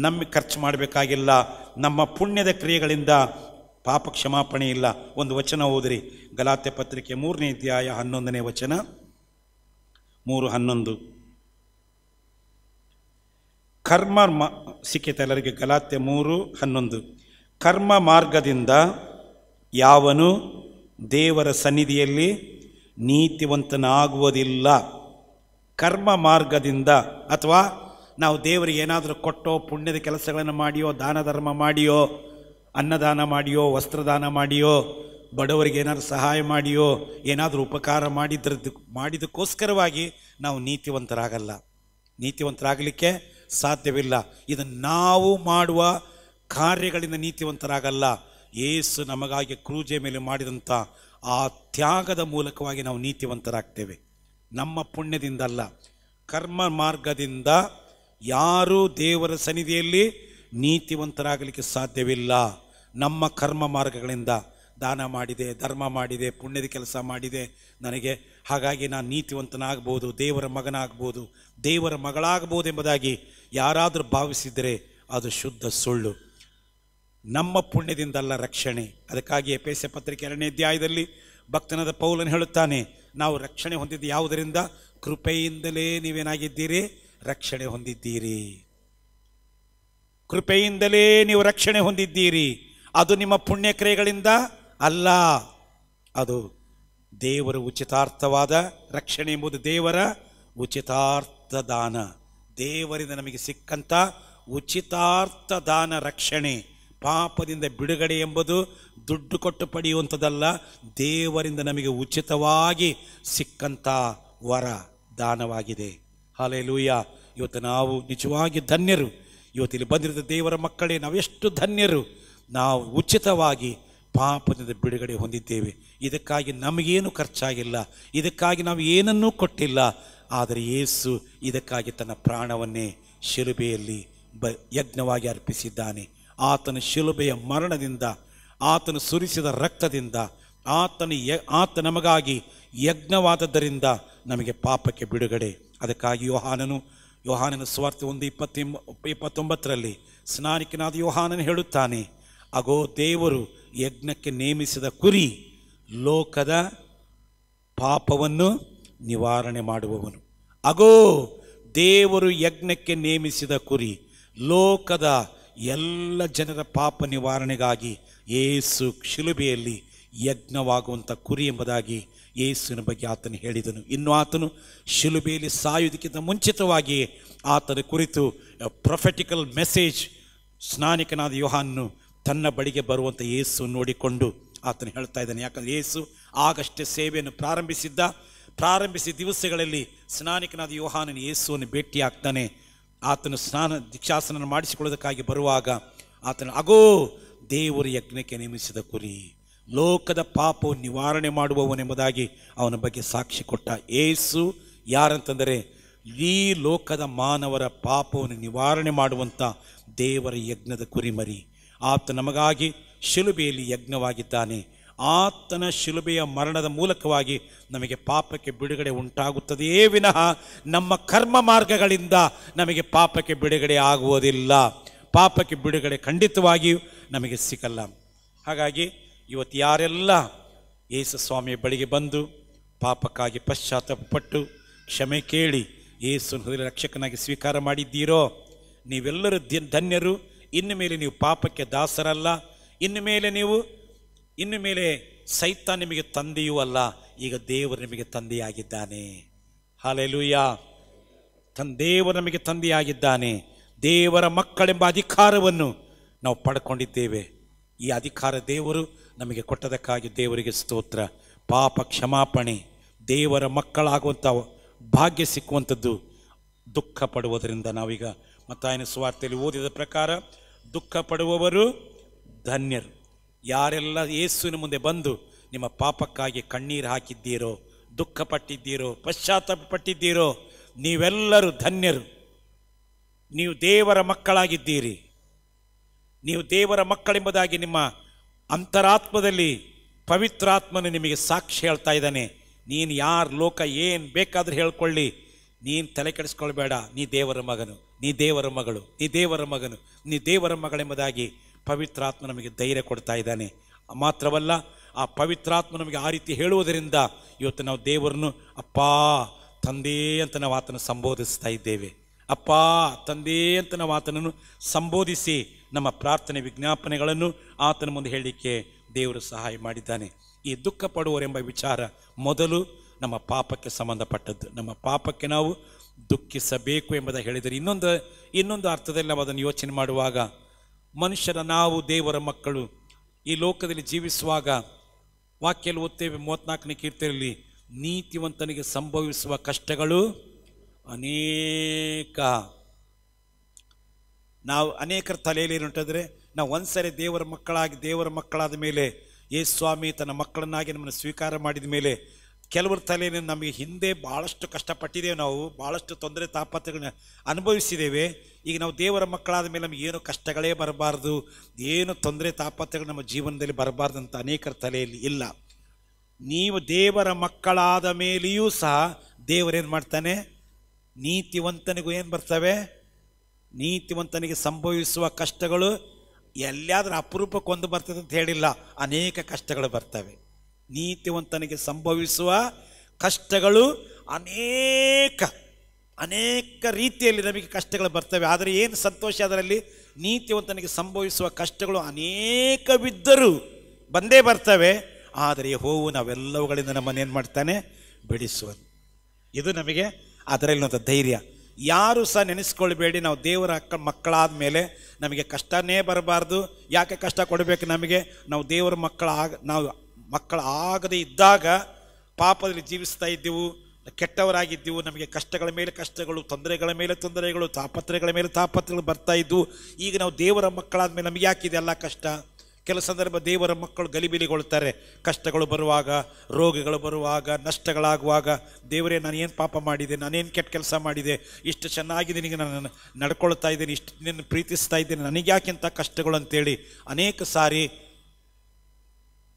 ನಮಗೆ ಖರ್ಚು ಮಾಡಬೇಕಾಗಿಲ್ಲ. ನಮ್ಮ ಪುಣ್ಯದ ಕ್ರಿಯೆಗಳಿಂದ ಪಾಪ ಕ್ಷಮಾಪಣೆ ಇಲ್ಲ. ಒಂದು ವಚನ ಓದಿರಿ, ಗಲಾತ್ಯ ಪತ್ರಿಕೆ 3ನೇ ಅಧ್ಯಾಯ 11ನೇ ವಚನ, 3:11. ಸಿಕ್ಕಿತ ಎಲ್ಲರಿಗೆ? ಗಲಾತ್ಯ 3:11. ಕರ್ಮ ಮಾರ್ಗದಿಂದ ಯಾವನು ದೇವರ ಸನ್ನಿಧಿಯಲ್ಲಿ ನೀತಿವಂತನಾಗುವುದಿಲ್ಲ. ಕರ್ಮ ಮಾರ್ಗದಿಂದ, ಅಥವಾ ನಾವು ದೇವರಿಗೆ ಏನಾದರೂ ಕೊಟ್ಟೋ, ಪುಣ್ಯದ ಕೆಲಸಗಳನ್ನು ಮಾಡಿಯೋ, ದಾನ ಧರ್ಮ ಮಾಡಿಯೋ, ಅನ್ನದಾನ ಮಾಡಿಯೋ, ವಸ್ತ್ರದಾನ ಮಾಡಿಯೋ, ಬಡವರಿಗೆ ಏನಾದರೂ ಸಹಾಯ ಮಾಡಿಯೋ, ಏನಾದರೂ ಉಪಕಾರ ಮಾಡಿದ್ದಕ್ಕೋಸ್ಕರವಾಗಿ ನಾವು ನೀತಿವಂತರಾಗಲಿಕ್ಕೆ ಸಾಧ್ಯವಿಲ್ಲ. ಇದು ನಾವು ಮಾಡುವ ಕಾರ್ಯಗಳಿಂದ ನೀತಿವಂತರಾಗಲ್ಲ. ಯೇಸು ನಮಗಾಗಿ ಕ್ರೂಜೆ ಮೇಲೆ ಮಾಡಿದಂಥ ಆ ತ್ಯಾಗದ ಮೂಲಕವಾಗಿ ನಾವು ನೀತಿವಂತರಾಗ್ತೇವೆ, ನಮ್ಮ ಪುಣ್ಯದಿಂದಲ್ಲ. ಕರ್ಮ ಮಾರ್ಗದಿಂದ ಯಾರೂ ದೇವರ ಸನ್ನಿಧಿಯಲ್ಲಿ ನೀತಿವಂತರಾಗಲಿಕ್ಕೆ ಸಾಧ್ಯವಿಲ್ಲ. ನಮ್ಮ ಕರ್ಮ ಮಾರ್ಗಗಳಿಂದ ದಾನ ಮಾಡಿದೆ, ಧರ್ಮ ಮಾಡಿದೆ, ಪುಣ್ಯದ ಕೆಲಸ ಮಾಡಿದೆ ನನಗೆ, ಹಾಗಾಗಿ ನಾನು ನೀತಿವಂತನಾಗ್ಬೋದು, ದೇವರ ಮಗನಾಗ್ಬೋದು, ದೇವರ ಮಗಳಾಗ್ಬೋದು ಎಂಬುದಾಗಿ ಯಾರಾದರೂ ಭಾವಿಸಿದರೆ ಅದು ಶುದ್ಧ ಸುಳ್ಳು. ನಮ್ಮ ಪುಣ್ಯದಿಂದಲ್ಲ ರಕ್ಷಣೆ. ಅದಕ್ಕಾಗಿ ಎಫೆಸ ಪತ್ರಿಕೆ 2ನೇ ಅಧ್ಯಾಯದಲ್ಲಿ ಭಕ್ತನಾದ ಪೌಲನು ಹೇಳುತ್ತಾನೆ, ನಾವು ರಕ್ಷಣೆ ಹೊಂದಿದ್ದು ಯಾವುದರಿಂದ? ಕೃಪೆಯಿಂದಲೇ ನೀವೇನಾಗಿದ್ದೀರಿ? ರಕ್ಷಣೆ ಹೊಂದಿದ್ದೀರಿ. ಕೃಪೆಯಿಂದಲೇ ನೀವು ರಕ್ಷಣೆ ಹೊಂದಿದ್ದೀರಿ. ಅದು ನಿಮ್ಮ ಪುಣ್ಯ ಕ್ರಿಯೆಗಳಿಂದ ಅಲ್ಲ. ಅದು ದೇವರ ಉಚಿತಾರ್ಥವಾದ ರಕ್ಷಣೆ ಎಂಬುದು ದೇವರ ಉಚಿತಾರ್ಥ ದಾನ. ದೇವರಿಂದ ನಮಗೆ ಸಿಕ್ಕಂಥ ಉಚಿತಾರ್ಥ ದಾನ ರಕ್ಷಣೆ. ಪಾಪದಿಂದ ಬಿಡುಗಡೆ ಎಂಬುದು ದುಡ್ಡು ಕೊಟ್ಟು ಪಡೆಯುವಂಥದ್ದಲ್ಲ, ದೇವರಿಂದ ನಮಗೆ ಉಚಿತವಾಗಿ ಸಿಕ್ಕಂಥ ವರ ದಾನವಾಗಿದೆ. ಹಲ್ಲೆಲೂಯಾ. ಇವತ್ತು ನಾವು ನಿಜವಾಗಿ ಧನ್ಯರು. ಇವತ್ತಿಲ್ಲಿ ಬಂದಿರುವ ದೇವರ ಮಕ್ಕಳೇ, ನಾವೆಷ್ಟು ಧನ್ಯರು. ನಾವು ಉಚಿತವಾಗಿ ಪಾಪದಿಂದ ಬಿಡುಗಡೆ ಹೊಂದಿದ್ದೇವೆ. ಇದಕ್ಕಾಗಿ ನಮಗೇನು ಖರ್ಚಾಗಿಲ್ಲ, ಇದಕ್ಕಾಗಿ ನಾವು ಏನನ್ನೂ ಕೊಟ್ಟಿಲ್ಲ. ಆದರೆ ಯೇಸು ಇದಕ್ಕಾಗಿ ತನ್ನ ಪ್ರಾಣವನ್ನೇ ಶಿಲುಬೆಯಲ್ಲಿ ಯಜ್ಞವಾಗಿ ಅರ್ಪಿಸಿದ್ದಾನೆ. ಆತನ ಶಿಲುಬೆಯ ಮರಣದಿಂದ, ಆತನು ಸುರಿಸಿದ ರಕ್ತದಿಂದ, ಆತ ನಮಗಾಗಿ ಯಜ್ಞವಾದದ್ದರಿಂದ ನಮಗೆ ಪಾಪಕ್ಕೆ ಬಿಡುಗಡೆ. ಅದಕ್ಕಾಗಿ ಯೋಹಾನನ ಸುವಾರ್ತೆ 1:29 ಸ್ನಾನಿಕನಾದ ಯೋಹಾನನು ಹೇಳುತ್ತಾನೆ, ಅಗೋ ದೇವರು ಯಜ್ಞಕ್ಕೆ ನೇಮಿಸಿದ ಕುರಿ ಲೋಕದ ಪಾಪವನ್ನು ನಿವಾರಣೆ ಮಾಡುವವನು. ಅಗೋ, ದೇವರು ಯಜ್ಞಕ್ಕೆ ನೇಮಿಸಿದ ಕುರಿ, ಲೋಕದ ಎಲ್ಲ ಜನರ ಪಾಪ ನಿವಾರಣೆಗಾಗಿ ಯೇಸು ಶಿಲುಬೆಯಲ್ಲಿ ಯಜ್ಞವಾಗುವಂಥ ಕುರಿ ಎಂಬುದಾಗಿ ಯೇಸುವಿನ ಬಗ್ಗೆ ಆತನು ಹೇಳಿದನು. ಇನ್ನು ಆತನು ಶಿಲುಬೆಯಲ್ಲಿ ಸಾಯುವುದಕ್ಕಿಂತ ಮುಂಚಿತವಾಗಿ ಆತನ ಕುರಿತು ಪ್ರೊಫೆಟಿಕಲ್ ಮೆಸೇಜ್ ಸ್ನಾನಿಕನಾದ ಯೋಹಾನನು ತನ್ನ ಬಳಿಗೆ ಬರುವಂಥ ಯೇಸು ನೋಡಿಕೊಂಡು ಆತನು ಹೇಳ್ತಾ ಇದ್ದಾನೆ. ಯಾಕಂದರೆ ಯೇಸು ಆಗಷ್ಟೇ ಸೇವೆಯನ್ನು ಪ್ರಾರಂಭಿಸಿದ ದಿವಸಗಳಲ್ಲಿ ಸ್ನಾನಿಕನಾದ ಯೋಹಾನನು ಯೇಸುವನ್ನು ಭೇಟಿಯಾಗ್ತಾನೆ. ಆತನು ದೀಕ್ಷಾಸನ ಮಾಡಿಸಿಕೊಳ್ಳೋದಕ್ಕಾಗಿ ಬರುವಾಗ ಆತನು, ಅಗೋ, ದೇವರು ಯಜ್ಞಕ್ಕೆ ನೇಮಿಸಿದ ಕುರಿ, ಲೋಕದ ಪಾಪವನ್ನು ನಿವಾರಣೆ ಮಾಡುವವನೆಂಬುದಾಗಿ ಅವನ ಬಗ್ಗೆ ಸಾಕ್ಷಿ ಕೊಟ್ಟ. ಯೇಸು ಯಾರಂತಂದರೆ ಈ ಲೋಕದ ಮಾನವರ ಪಾಪವನ್ನು ನಿವಾರಣೆ ಮಾಡುವಂಥ ದೇವರ ಯಜ್ಞದ ಕುರಿಮರಿ. ಆತ ನಮಗಾಗಿ ಶಿಲುಬೆಯಲ್ಲಿ ಯಜ್ಞವಾಗಿದ್ದಾನೆ. ಆತನ ಶಿಲುಬೆಯ ಮರಣದ ಮೂಲಕವಾಗಿ ನಮಗೆ ಪಾಪಕ್ಕೆ ಬಿಡುಗಡೆ ಉಂಟಾಗುತ್ತದೆಯೇ ವಿನಃ ನಮ್ಮ ಕರ್ಮ ಮಾರ್ಗಗಳಿಂದ ನಮಗೆ ಪಾಪಕ್ಕೆ ಬಿಡುಗಡೆ ಆಗುವುದಿಲ್ಲ. ಪಾಪಕ್ಕೆ ಬಿಡುಗಡೆ ಖಂಡಿತವಾಗಿಯೂ ನಮಗೆ ಸಿಗಲ್ಲ. ಹಾಗಾಗಿ ಇವತ್ತು ಯಾರೆಲ್ಲ ಯೇಸು ಸ್ವಾಮಿಯ ಬಳಿಗೆ ಬಂದು ಪಾಪಕ್ಕಾಗಿ ಪಶ್ಚಾತ್ತಾಪಪಟ್ಟು ಕ್ಷಮೆ ಕೇಳಿ ಯೇಸುವಿನ ಹೃದಯ ರಕ್ಷಕನಾಗಿ ಸ್ವೀಕಾರ ಮಾಡಿದ್ದೀರೋ, ನೀವೆಲ್ಲರೂ ಧನ್ಯರು. ಇನ್ನು ಮೇಲೆ ನೀವು ಪಾಪಕ್ಕೆ ದಾಸರಲ್ಲ. ಇನ್ನು ಮೇಲೆ ಸೈತಾನ ನಿಮಗೆ ತಂದೆಯೂ ಅಲ್ಲ, ಈಗ ದೇವರು ನಿಮಗೆ ತಂದೆಯಾಗಿದ್ದಾನೆ. ಹಲ್ಲೆಲೂಯಾ. ದೇವರು ನಮಗೆ ತಂದೆಯಾಗಿದ್ದಾನೆ. ದೇವರ ಮಕ್ಕಳೆಂಬ ಅಧಿಕಾರವನ್ನು ನಾವು ಪಡ್ಕೊಂಡಿದ್ದೇವೆ. ಈ ಅಧಿಕಾರ ದೇವರು ನಮಗೆ ಕೊಟ್ಟದಕ್ಕಾಗಿ ದೇವರಿಗೆ ಸ್ತೋತ್ರ. ಪಾಪ ಕ್ಷಮಾಪಣೆ, ದೇವರ ಮಕ್ಕಳಾಗುವಂಥ ಭಾಗ್ಯ ಸಿಕ್ಕುವಂಥದ್ದು ದುಃಖ ಪಡುವುದರಿಂದ. ನಾವೀಗ ಮತ್ತಾಯನ ಸುವಾರ್ತೆಯಲ್ಲಿ ಓದಿದ ಪ್ರಕಾರ ದುಃಖ ಪಡುವವರು ಧನ್ಯರು. ಯಾರೆಲ್ಲ ಯೇಸುವಿನ ಮುಂದೆ ಬಂದು ನಿಮ್ಮ ಪಾಪಕ್ಕಾಗಿ ಕಣ್ಣೀರು ಹಾಕಿದ್ದೀರೋ, ದುಃಖ ಪಟ್ಟಿದ್ದೀರೋ, ಪಶ್ಚಾತ್ತಾಪ ಪಟ್ಟಿದ್ದೀರೋ, ನೀವೆಲ್ಲರೂ ಧನ್ಯರು. ನೀವು ದೇವರ ಮಕ್ಕಳಾಗಿದ್ದೀರಿ. ನೀವು ದೇವರ ಮಕ್ಕಳೆಂಬುದಾಗಿ ನಿಮ್ಮ ಅಂತರಾತ್ಮದಲ್ಲಿ ಪವಿತ್ರಾತ್ಮನು ನಿಮಗೆ ಸಾಕ್ಷಿ ಹೇಳ್ತಾ ಇದ್ದಾನೆ. ನೀನು ಯಾರು, ಲೋಕ ಏನು ಬೇಕಾದರೂ ಹೇಳ್ಕೊಳ್ಳಿ, ನೀನು ತಲೆ ಕೆಡಿಸ್ಕೊಳ್ಬೇಡ. ನೀ ದೇವರ ಮಗನು, ನೀ ದೇವರ ಮಗಳು, ನೀ ದೇವರ ಮಗನು, ನೀ ದೇವರ ಮಗಳೆಂಬುದಾಗಿ ಪವಿತ್ರಾತ್ಮ ನಮಗೆ ಧೈರ್ಯ ಕೊಡ್ತಾ ಇದ್ದಾನೆ. ಮಾತ್ರವಲ್ಲ, ಆ ಪವಿತ್ರಾತ್ಮ ನಮಗೆ ಆ ರೀತಿ ಹೇಳುವುದರಿಂದ ಇವತ್ತು ನಾವು ದೇವರನ್ನು ಅಪ್ಪ ತಂದೆ ಅಂತ ನಾವು ಆತನ ಸಂಬೋಧಿಸ್ತಾ ಇದ್ದೇವೆ. ಅಪ್ಪ ತಂದೆ ಅಂತ ನಾವು ಆತನನ್ನು ಸಂಬೋಧಿಸಿ ನಮ್ಮ ಪ್ರಾರ್ಥನೆ ವಿಜ್ಞಾಪನೆಗಳನ್ನು ಆತನ ಮುಂದೆ ಹೇಳಲಿಕ್ಕೆ ದೇವರು ಸಹಾಯ ಮಾಡಿದ್ದಾನೆ. ಈ ದುಃಖ ಪಡುವರೆಂಬ ವಿಚಾರ ಮೊದಲು ನಮ್ಮ ಪಾಪಕ್ಕೆ ಸಂಬಂಧಪಟ್ಟದ್ದು. ನಮ್ಮ ಪಾಪಕ್ಕೆ ನಾವು ದುಃಖಿಸಬೇಕು ಎಂಬುದಾಗಿ ಹೇಳಿದರೆ, ಇನ್ನೊಂದು ಅರ್ಥದಲ್ಲಿ ನಾವು ಅದನ್ನು ಯೋಚನೆ ಮಾಡುವಾಗ, ನಾವು ದೇವರ ಮಕ್ಕಳು ಈ ಲೋಕದಲ್ಲಿ ಜೀವಿಸುವಾಗ ವಾಕ್ಯಲ್ಲಿ ಓದ್ತೇವೆ 34ನೇ ಕೀರ್ತನೆಯಲ್ಲಿ, ನೀತಿವಂತನಿಗೆ ಸಂಭವಿಸುವ ಕಷ್ಟಗಳು ಅನೇಕ. ನಾವು ಅನೇಕರ ತಲೆಯಲ್ಲಿ ಏನುಂಟಾದರೆ, ನಾವು ಒಂದ್ಸರಿ ದೇವರ ಮಕ್ಕಳಾದ ಮೇಲೆ ಯೇಸು ಸ್ವಾಮಿ ತನ್ನ ಮಕ್ಕಳನ್ನಾಗಿ ನಮ್ಮನ್ನು ಸ್ವೀಕಾರ ಮಾಡಿದ ಮೇಲೆ ಕೆಲವರ ತಲೆಯಲ್ಲಿ ನಮಗೆ ಹಿಂದೆ ಭಾಳಷ್ಟು ಕಷ್ಟಪಟ್ಟಿದ್ದೇವೆ, ನಾವು ಭಾಳಷ್ಟು ತೊಂದರೆ ತಾಪತ್ರಗಳನ್ನ ಅನುಭವಿಸಿದ್ದೇವೆ. ಈಗ ನಾವು ದೇವರ ಮಕ್ಕಳಾದ ಮೇಲೆ ನಮಗೆ ಏನು ಕಷ್ಟಗಳೇ ಬರಬಾರ್ದು, ಏನು ತೊಂದರೆ ತಾಪತ್ರಗಳು ನಮ್ಮ ಜೀವನದಲ್ಲಿ ಬರಬಾರ್ದು ಅಂತ ಅನೇಕರ ತಲೆಯಲ್ಲಿ ಇಲ್ಲ. ನೀವು ದೇವರ ಮಕ್ಕಳಾದ ಮೇಲೆಯೂ ಸಹ ದೇವರೇನು ಮಾಡ್ತಾನೆ, ನೀತಿವಂತನಿಗೂ ಏನು ಬರ್ತವೆ, ನೀತಿವಂತನಿಗೆ ಸಂಭವಿಸುವ ಕಷ್ಟಗಳು ಎಲ್ಲಿಯಾದರೂ ಅಪರೂಪಕ್ಕೊಂದು ಬರ್ತದೆ ಅಂತ ಹೇಳಿಲ್ಲ, ಅನೇಕ ಕಷ್ಟಗಳು ಬರ್ತವೆ. ನೀತಿವಂತನಿಗೆ ಸಂಭವಿಸುವ ಕಷ್ಟಗಳು ಅನೇಕ ರೀತಿಯಲ್ಲಿ ನಮಗೆ ಕಷ್ಟಗಳು ಬರ್ತವೆ. ಆದರೆ ಏನು ಸಂತೋಷ ಅದರಲ್ಲಿ, ನೀತಿವಂತನಿಗೆ ಸಂಭವಿಸುವ ಕಷ್ಟಗಳು ಅನೇಕವಿದ್ದರೂ ಬಂದೇ ಬರ್ತವೆ. ಆದರೆ ಯೆಹೋವನು ಅವೆಲ್ಲವುಗಳಿಂದ ನಮ್ಮನ್ನೇನು ಮಾಡ್ತಾನೆ, ಬಿಡಿಸುವನು. ಇದು ನಮಗೆ ಅದರಲ್ಲಿರುವಂಥ ಧೈರ್ಯ. ಯಾರು ಸಹ ನೆನೆಸ್ಕೊಳ್ಬೇಡಿ, ನಾವು ದೇವರ ಮಕ್ಕಳಾದ ಮೇಲೆ ನಮಗೆ ಕಷ್ಟನೇ ಬರಬಾರ್ದು. ಯಾಕೆ ಕಷ್ಟ ಕೊಡಬೇಕು ನಮಗೆ? ನಾವು ದೇವರ ಮಕ್ಕಳಾಗದೇ ಇದ್ದಾಗ ಪಾಪದಲ್ಲಿ ಜೀವಿಸ್ತಾ ಇದ್ದೆವು, ಕೆಟ್ಟವರಾಗಿದ್ದೆವು. ನಮಗೆ ಕಷ್ಟಗಳ ಮೇಲೆ ಕಷ್ಟಗಳು, ತೊಂದರೆಗಳ ಮೇಲೆ ತೊಂದರೆಗಳು, ತಾಪತ್ರೆಗಳ ಮೇಲೆ ತಾಪತ್ರೆಗಳು ಬರ್ತಾ ಇದ್ದವು. ಈಗ ನಾವು ದೇವರ ಮಕ್ಕಳಾದ ಮೇಲೆ ನಮಗೆ ಯಾಕಿದೆ ಎಲ್ಲ ಕಷ್ಟ? ಕೆಲವು ಸಂದರ್ಭ ದೇವರ ಮಕ್ಕಳು ಗಲಿಬಿಲಿಗೊಳ್ತಾರೆ. ಕಷ್ಟಗಳು ಬರುವಾಗ, ರೋಗಗಳು ಬರುವಾಗ, ನಷ್ಟಗಳಾಗುವಾಗ, ದೇವರೇ ನಾನು ಏನು ಪಾಪ ಮಾಡಿದೆ, ನಾನೇನು ಕೆಟ್ಟ ಕೆಲಸ ಮಾಡಿದೆ, ಇಷ್ಟು ಚೆನ್ನಾಗಿ ನಿನಗೆ ನಾನು ನಡ್ಕೊಳ್ತಾ ಇದ್ದೇನೆ, ಇಷ್ಟು ನಿನ್ನ ಪ್ರೀತಿಸ್ತಾ ಇದ್ದೇನೆ, ನನಗ್ಯಾಕೆಂಥ ಕಷ್ಟಗಳು ಅಂತೇಳಿ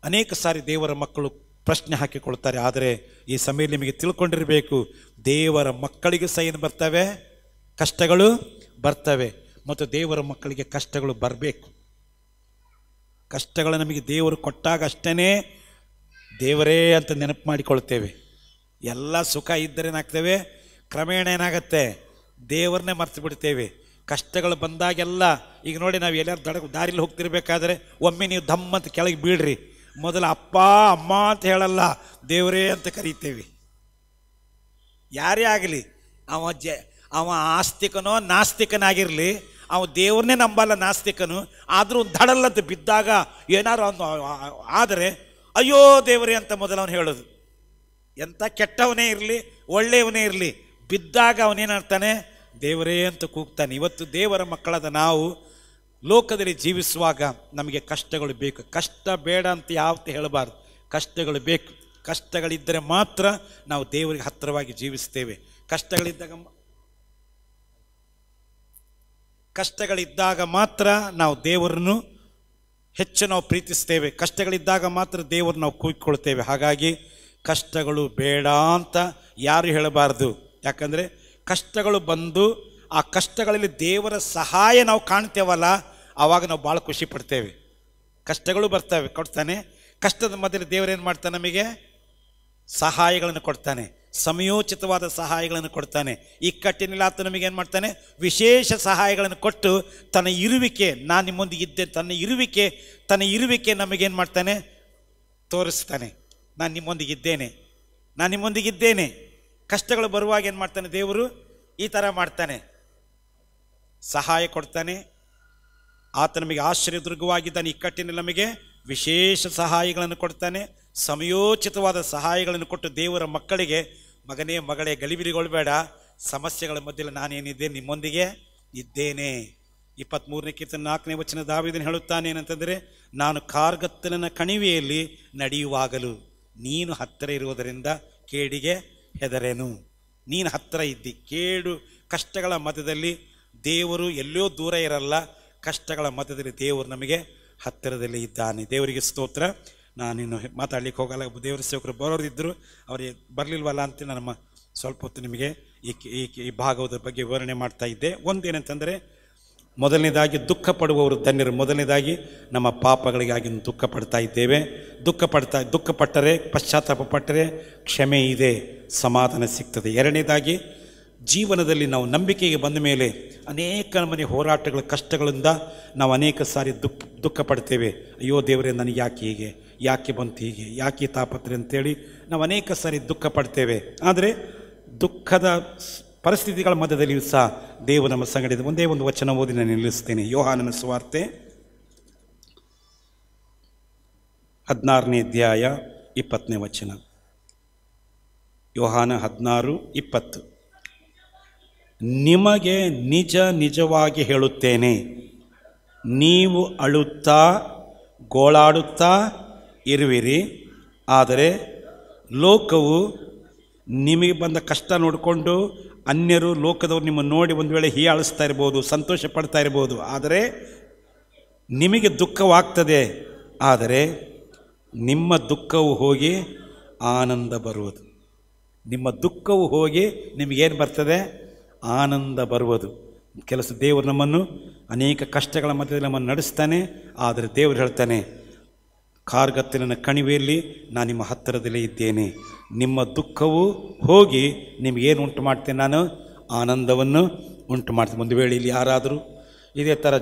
ಅನೇಕ ಸಾರಿ ದೇವರ ಮಕ್ಕಳು ಪ್ರಶ್ನೆ ಹಾಕಿಕೊಳ್ತಾರೆ. ಆದರೆ ಈ ಸಮಯದಲ್ಲಿ ನಿಮಗೆ ತಿಳ್ಕೊಂಡಿರಬೇಕು, ದೇವರ ಮಕ್ಕಳಿಗೆ ಸಹ ಏನು ಬರ್ತವೆ, ಕಷ್ಟಗಳು ಬರ್ತವೆ. ಮತ್ತು ದೇವರ ಮಕ್ಕಳಿಗೆ ಕಷ್ಟಗಳು ಬರಬೇಕು. ಕಷ್ಟಗಳು ನಮಗೆ ದೇವರು ಕೊಟ್ಟಾಗ ಅಷ್ಟೇ ದೇವರೇ ಅಂತ ನೆನಪು ಮಾಡಿಕೊಳ್ತೇವೆ. ಎಲ್ಲ ಸುಖ ಇದ್ದರೇನಾಗ್ತೇವೆ, ಕ್ರಮೇಣ ಏನಾಗುತ್ತೆ, ದೇವರನ್ನೇ ಮರ್ತು ಬಿಡ್ತೇವೆ. ಕಷ್ಟಗಳು ಬಂದಾಗೆಲ್ಲ, ಈಗ ನೋಡಿ ನಾವು ಎಲ್ಲಾರು ದಾರಿಲಿ ಹೋಗ್ತಿರ್ಬೇಕಾದ್ರೆ ಒಮ್ಮೆ ನೀವು ದಮ್ಮಂತ ಕೆಳಗೆ ಬೀಳ್ರಿ, ಮೊದಲು ಅಪ್ಪ ಅಮ್ಮ ಅಂತ ಹೇಳಲ್ಲ, ದೇವರೇ ಅಂತ ಕರೀತೇವೆ. ಯಾರೇ ಆಗಲಿ, ಅವ ಆಸ್ತಿಕನೋ ನಾಸ್ತಿಕನಾಗಿರಲಿ, ಅವ ದೇವ್ರನ್ನೇ ನಂಬಲ್ಲ ನಾಸ್ತಿಕನು, ಆದರೂ ದಡಲ್ಲಂತ ಬಿದ್ದಾಗ ಏನಾರು ಆದರೆ ಅಯ್ಯೋ ದೇವರೇ ಅಂತ ಮೊದಲು ಅವನು ಹೇಳೋದು. ಎಂಥ ಕೆಟ್ಟವನೇ ಇರಲಿ ಒಳ್ಳೆಯವನೇ ಇರಲಿ, ಬಿದ್ದಾಗ ಅವನೇನಾಗ್ತಾನೆ, ದೇವರೇ ಅಂತ ಕೂಗ್ತಾನೆ. ಇವತ್ತು ದೇವರ ಮಕ್ಕಳಾದ ನಾವು ಲೋಕದಲ್ಲಿ ಜೀವಿಸುವಾಗ ನಮಗೆ ಕಷ್ಟಗಳು ಬೇಕು. ಕಷ್ಟ ಬೇಡ ಅಂತ ಯಾವತ್ತೂ ಹೇಳಬಾರ್ದು, ಕಷ್ಟಗಳು ಬೇಕು. ಕಷ್ಟಗಳಿದ್ದರೆ ಮಾತ್ರ ನಾವು ದೇವರಿಗೆ ಹತ್ತಿರವಾಗಿ ಜೀವಿಸ್ತೇವೆ. ಕಷ್ಟಗಳಿದ್ದಾಗ ಮಾತ್ರ ನಾವು ದೇವರನ್ನು ಹೆಚ್ಚು ನಾವು ಪ್ರೀತಿಸ್ತೇವೆ. ಕಷ್ಟಗಳಿದ್ದಾಗ ಮಾತ್ರ ದೇವರು ನಾವು ಕೂಗಿಕೊಳ್ತೇವೆ. ಹಾಗಾಗಿ ಕಷ್ಟಗಳು ಬೇಡ ಅಂತ ಯಾರು ಹೇಳಬಾರ್ದು. ಯಾಕಂದರೆ ಕಷ್ಟಗಳು ಬಂದು ಆ ಕಷ್ಟಗಳಲ್ಲಿ ದೇವರ ಸಹಾಯ ನಾವು ಕಾಣ್ತೇವಲ್ಲ, ಆವಾಗ ನಾವು ಭಾಳ ಖುಷಿ ಪಡ್ತೇವೆ. ಕಷ್ಟಗಳು ಬರ್ತವೆ, ಕೊಡ್ತಾನೆ. ಕಷ್ಟದ ಮಧ್ಯೆ ದೇವರೇನು ಮಾಡ್ತಾನೆ, ನಮಗೆ ಸಹಾಯಗಳನ್ನು ಕೊಡ್ತಾನೆ, ಸಮಯೋಚಿತವಾದ ಸಹಾಯಗಳನ್ನು ಕೊಡ್ತಾನೆ. ಇಕ್ಕಟ್ಟಿನಿಲ್ಲ ಆತ ನಮಗೇನು ಮಾಡ್ತಾನೆ, ವಿಶೇಷ ಸಹಾಯಗಳನ್ನು ಕೊಟ್ಟು ತನ್ನ ಇರುವಿಕೆ, ನಾನು ನಿಮ್ಮೊಂದಿಗಿದ್ದೆ, ತನ್ನ ಇರುವಿಕೆ ನಮಗೇನು ಮಾಡ್ತಾನೆ, ತೋರಿಸ್ತಾನೆ. ನಾನು ನಿಮ್ಮೊಂದಿಗಿದ್ದೇನೆ. ಕಷ್ಟಗಳು ಬರುವಾಗ ಏನು ಮಾಡ್ತಾನೆ ದೇವರು, ಈ ಥರ ಮಾಡ್ತಾನೆ, ಸಹಾಯ ಕೊಡ್ತಾನೆ. ಆತ ನಮಗೆ ಆಶ್ರಯದುರ್ಗವಾಗಿದ್ದಾನೆ. ಇಕ್ಕಟ್ಟಿನಲ್ಲಿ ನಮಗೆ ವಿಶೇಷ ಸಹಾಯಗಳನ್ನು ಕೊಡ್ತಾನೆ, ಸಮಯೋಚಿತವಾದ ಸಹಾಯಗಳನ್ನು ಕೊಟ್ಟು ದೇವರ ಮಕ್ಕಳಿಗೆ, ಮಗನೇ ಮಗಳೇ ಗಲಿಬಿಲಿಗೊಳ್ಬೇಡ, ಸಮಸ್ಯೆಗಳ ಮಧ್ಯೆ ನಾನೇನಿದ್ದೆ, ನಿಮ್ಮೊಂದಿಗೆ ಇದ್ದೇನೆ. 23ನೇ ಕೀರ್ತನೆ 4ನೇ ವಚನ ದಾವೀದನು ಹೇಳುತ್ತಾನೆ ಏನಂತಂದರೆ, ನಾನು ಕಾರ್ಗತ್ತಲಿನ ಕಣಿವೆಯಲ್ಲಿ ನಡೆಯುವಾಗಲೂ ನೀನು ಹತ್ತಿರ ಇರುವುದರಿಂದ ಕೇಡಿಗೆ ಹೆದರೇನು. ನೀನು ಹತ್ತಿರ ಇದ್ದಿ. ಕೇಡು ಕಷ್ಟಗಳ ಮಧ್ಯದಲ್ಲಿ ದೇವರು ಎಲ್ಲೋ ದೂರ ಇರಲ್ಲ, ಕಷ್ಟಗಳ ಮಧ್ಯದಲ್ಲಿ ದೇವರು ನಮಗೆ ಹತ್ತಿರದಲ್ಲಿ ಇದ್ದಾನೆ. ದೇವರಿಗೆ ಸ್ತೋತ್ರ. ನಾನಿನ್ನು ಮಾತಾಡ್ಲಿಕ್ಕೆ ಹೋಗಲ್ಲ, ದೇವರ ಸೇವಕರು ಬರೋರಿದ್ದರು, ಅವರಿಗೆ ಬರಲಿಲ್ವಲ್ಲ ಅಂತ ನಾನು ಸ್ವಲ್ಪ ಹೊತ್ತು ನಿಮಗೆ ಈ ಭಾಗವದ ಬಗ್ಗೆ ವಿವರಣೆ ಮಾಡ್ತಾ ಇದ್ದೆ. ಒಂದೇನಂತಂದರೆ, ಮೊದಲನೇದಾಗಿ ದುಃಖ ಪಡುವವರು ಧನ್ಯರು. ಮೊದಲನೇದಾಗಿ ನಮ್ಮ ಪಾಪಗಳಿಗಾಗಿ ದುಃಖ ಪಡ್ತಾ ಇದ್ದೇವೆ. ದುಃಖ ಪಟ್ಟರೆ, ಪಶ್ಚಾತ್ತಾಪ ಪಟ್ಟರೆ ಕ್ಷಮೆ ಇದೆ, ಸಮಾಧಾನ ಸಿಗ್ತದೆ. ಎರಡನೇದಾಗಿ, ಜೀವನದಲ್ಲಿ ನಾವು ನಂಬಿಕೆಗೆ ಬಂದ ಮೇಲೆ ಅನೇಕ ಮನೆ ಹೋರಾಟಗಳ ಕಷ್ಟಗಳಿಂದ ನಾವು ಅನೇಕ ಸಾರಿ ದುಃಖ ಪಡ್ತೇವೆ. ಅಯ್ಯೋ ದೇವರೇ, ನನಗೆ ಯಾಕೆ ಹೀಗೆ, ಯಾಕೆ ಬಂತು ಹೀಗೆ, ಯಾಕೆ ತಾಪತ್ರೆ ಅಂತೇಳಿ ನಾವು ಅನೇಕ ಸಾರಿ ದುಃಖ ಪಡ್ತೇವೆ. ಆದರೆ ದುಃಖದ ಪರಿಸ್ಥಿತಿಗಳ ಮಧ್ಯದಲ್ಲಿಯೂ ಸಹ ದೇವರು ನಮ್ಮ ಸಂಗಡ. ಒಂದೇ ಒಂದು ವಚನ ಓದಿ ನಾನು ನಿಲ್ಲಿಸ್ತೇನೆ. ಯೋಹಾನನ ಸುವಾರ್ತೆ 16ನೇ ಅಧ್ಯಾಯ 20ನೇ ವಚನ. ಯೋಹಾನ 16:20. ನಿಮಗೆ ನಿಜವಾಗಿ ಹೇಳುತ್ತೇನೆ, ನೀವು ಅಳುತ್ತಾ ಗೋಳಾಡುತ್ತಾ ಇರುವಿರಿ, ಆದರೆ ಲೋಕವು ನಿಮಗೆ ಬಂದ ಕಷ್ಟ ನೋಡಿಕೊಂಡು ಅನ್ಯರು, ಲೋಕದವರು ನಿಮ್ಮನ್ನು ನೋಡಿ ಒಂದು ವೇಳೆ ಹೀಯಾಳಿಸ್ತಾ ಇರ್ಬೋದು, ಸಂತೋಷ ಪಡ್ತಾ ಇರ್ಬೋದು, ಆದರೆ ನಿಮಗೆ ದುಃಖವಾಗ್ತದೆ. ಆದರೆ ನಿಮ್ಮ ದುಃಖವು ಹೋಗಿ ಆನಂದ ಬರುವುದು. ನಿಮ್ಮ ದುಃಖವು ಹೋಗಿ ನಿಮಗೇನು ಬರ್ತದೆ, ಆನಂದ ಬರುವುದು. ದೇವರು ನಮ್ಮನ್ನು ಅನೇಕ ಕಷ್ಟಗಳ ಮಧ್ಯದಲ್ಲಿ ನಮ್ಮನ್ನು ನಡೆಸ್ತಾನೆ. ಆದರೆ ದೇವರು ಹೇಳ್ತಾನೆ, ಕಾರ್ಗತ್ತಲಿನ ಕಣಿವೆಯಲ್ಲಿ ನಾನು ನಿಮ್ಮ ಹತ್ತಿರದಲ್ಲೇ ಇದ್ದೇನೆ. ನಿಮ್ಮ ದುಃಖವು ಹೋಗಿ ನಿಮಗೇನು ಉಂಟು ಮಾಡ್ತೇನೆ, ನಾನು ಆನಂದವನ್ನು ಉಂಟು ಮಾಡ್ತೇನೆ. ಒಂದು ವೇಳೆ ಇಲ್ಲಿ ಯಾರಾದರೂ ಇದೇ ಥರ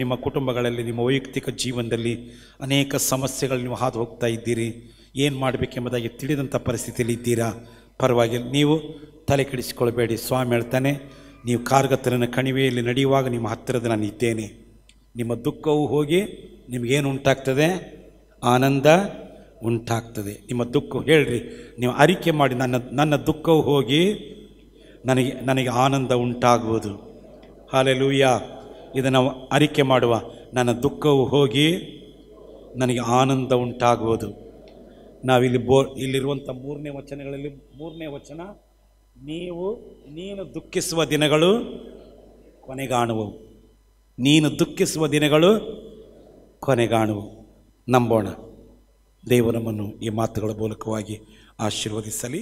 ನಿಮ್ಮ ಕುಟುಂಬಗಳಲ್ಲಿ, ನಿಮ್ಮ ವೈಯಕ್ತಿಕ ಜೀವನದಲ್ಲಿ ಅನೇಕ ಸಮಸ್ಯೆಗಳು ನೀವು ಹಾದು ಹೋಗ್ತಾ ಇದ್ದೀರಿ, ಏನು ಮಾಡಬೇಕೆಂಬುದಾಗಿ ತಿಳಿದಂಥ ಪರಿಸ್ಥಿತಿಯಲ್ಲಿ ಇದ್ದೀರಾ, ಪರವಾಗಿಲ್ಲ, ನೀವು ತಲೆ ಕೆಡಿಸಿಕೊಳ್ಬೇಡಿ. ಸ್ವಾಮಿ ಹೇಳ್ತಾನೆ, ನೀವು ಕಾರ್ಗತ್ತಲಿನ ಕಣಿವೆಯಲ್ಲಿ ನಡೆಯುವಾಗ ನಿಮ್ಮ ಹತ್ತಿರದ ನಾನು ಇದ್ದೇನೆ. ನಿಮ್ಮ ದುಃಖವು ಹೋಗಿ ನಿಮಗೇನು ಉಂಟಾಗ್ತದೆ, ಆನಂದ ಉಂಟಾಗ್ತದೆ. ನಿಮ್ಮ ದುಃಖ ಹೇಳ್ರಿ, ನೀವು ಅರಿಕೆ ಮಾಡಿ, ನನ್ನ ದುಃಖವು ಹೋಗಿ ನನಗೆ ಆನಂದ ಉಂಟಾಗುವುದು. ಹಲ್ಲೆಲೂಯಾ. ಇದನ್ನು ನಾವು ಅರಿಕೆ ಮಾಡುವ, ನನ್ನ ದುಃಖವು ಹೋಗಿ ನನಗೆ ಆನಂದ ಉಂಟಾಗುವುದು. ನಾವಿಲ್ಲಿ ಇಲ್ಲಿರುವಂಥ 3ನೇ ವಚನಗಳಲ್ಲಿ 3ನೇ ವಚನ, ನೀನು ದುಃಖಿಸುವ ದಿನಗಳು ಕೊನೆಗಾಣುವವು. ನೀನು ದುಃಖಿಸುವ ದಿನಗಳು ಕೊನೆಗಾಣುವು. ನಂಬೋಣ. ದೇವರು ನಮ್ಮನ್ನು ಈ ಮಾತುಗಳ ಮೂಲಕವಾಗಿ ಆಶೀರ್ವದಿಸಲಿ.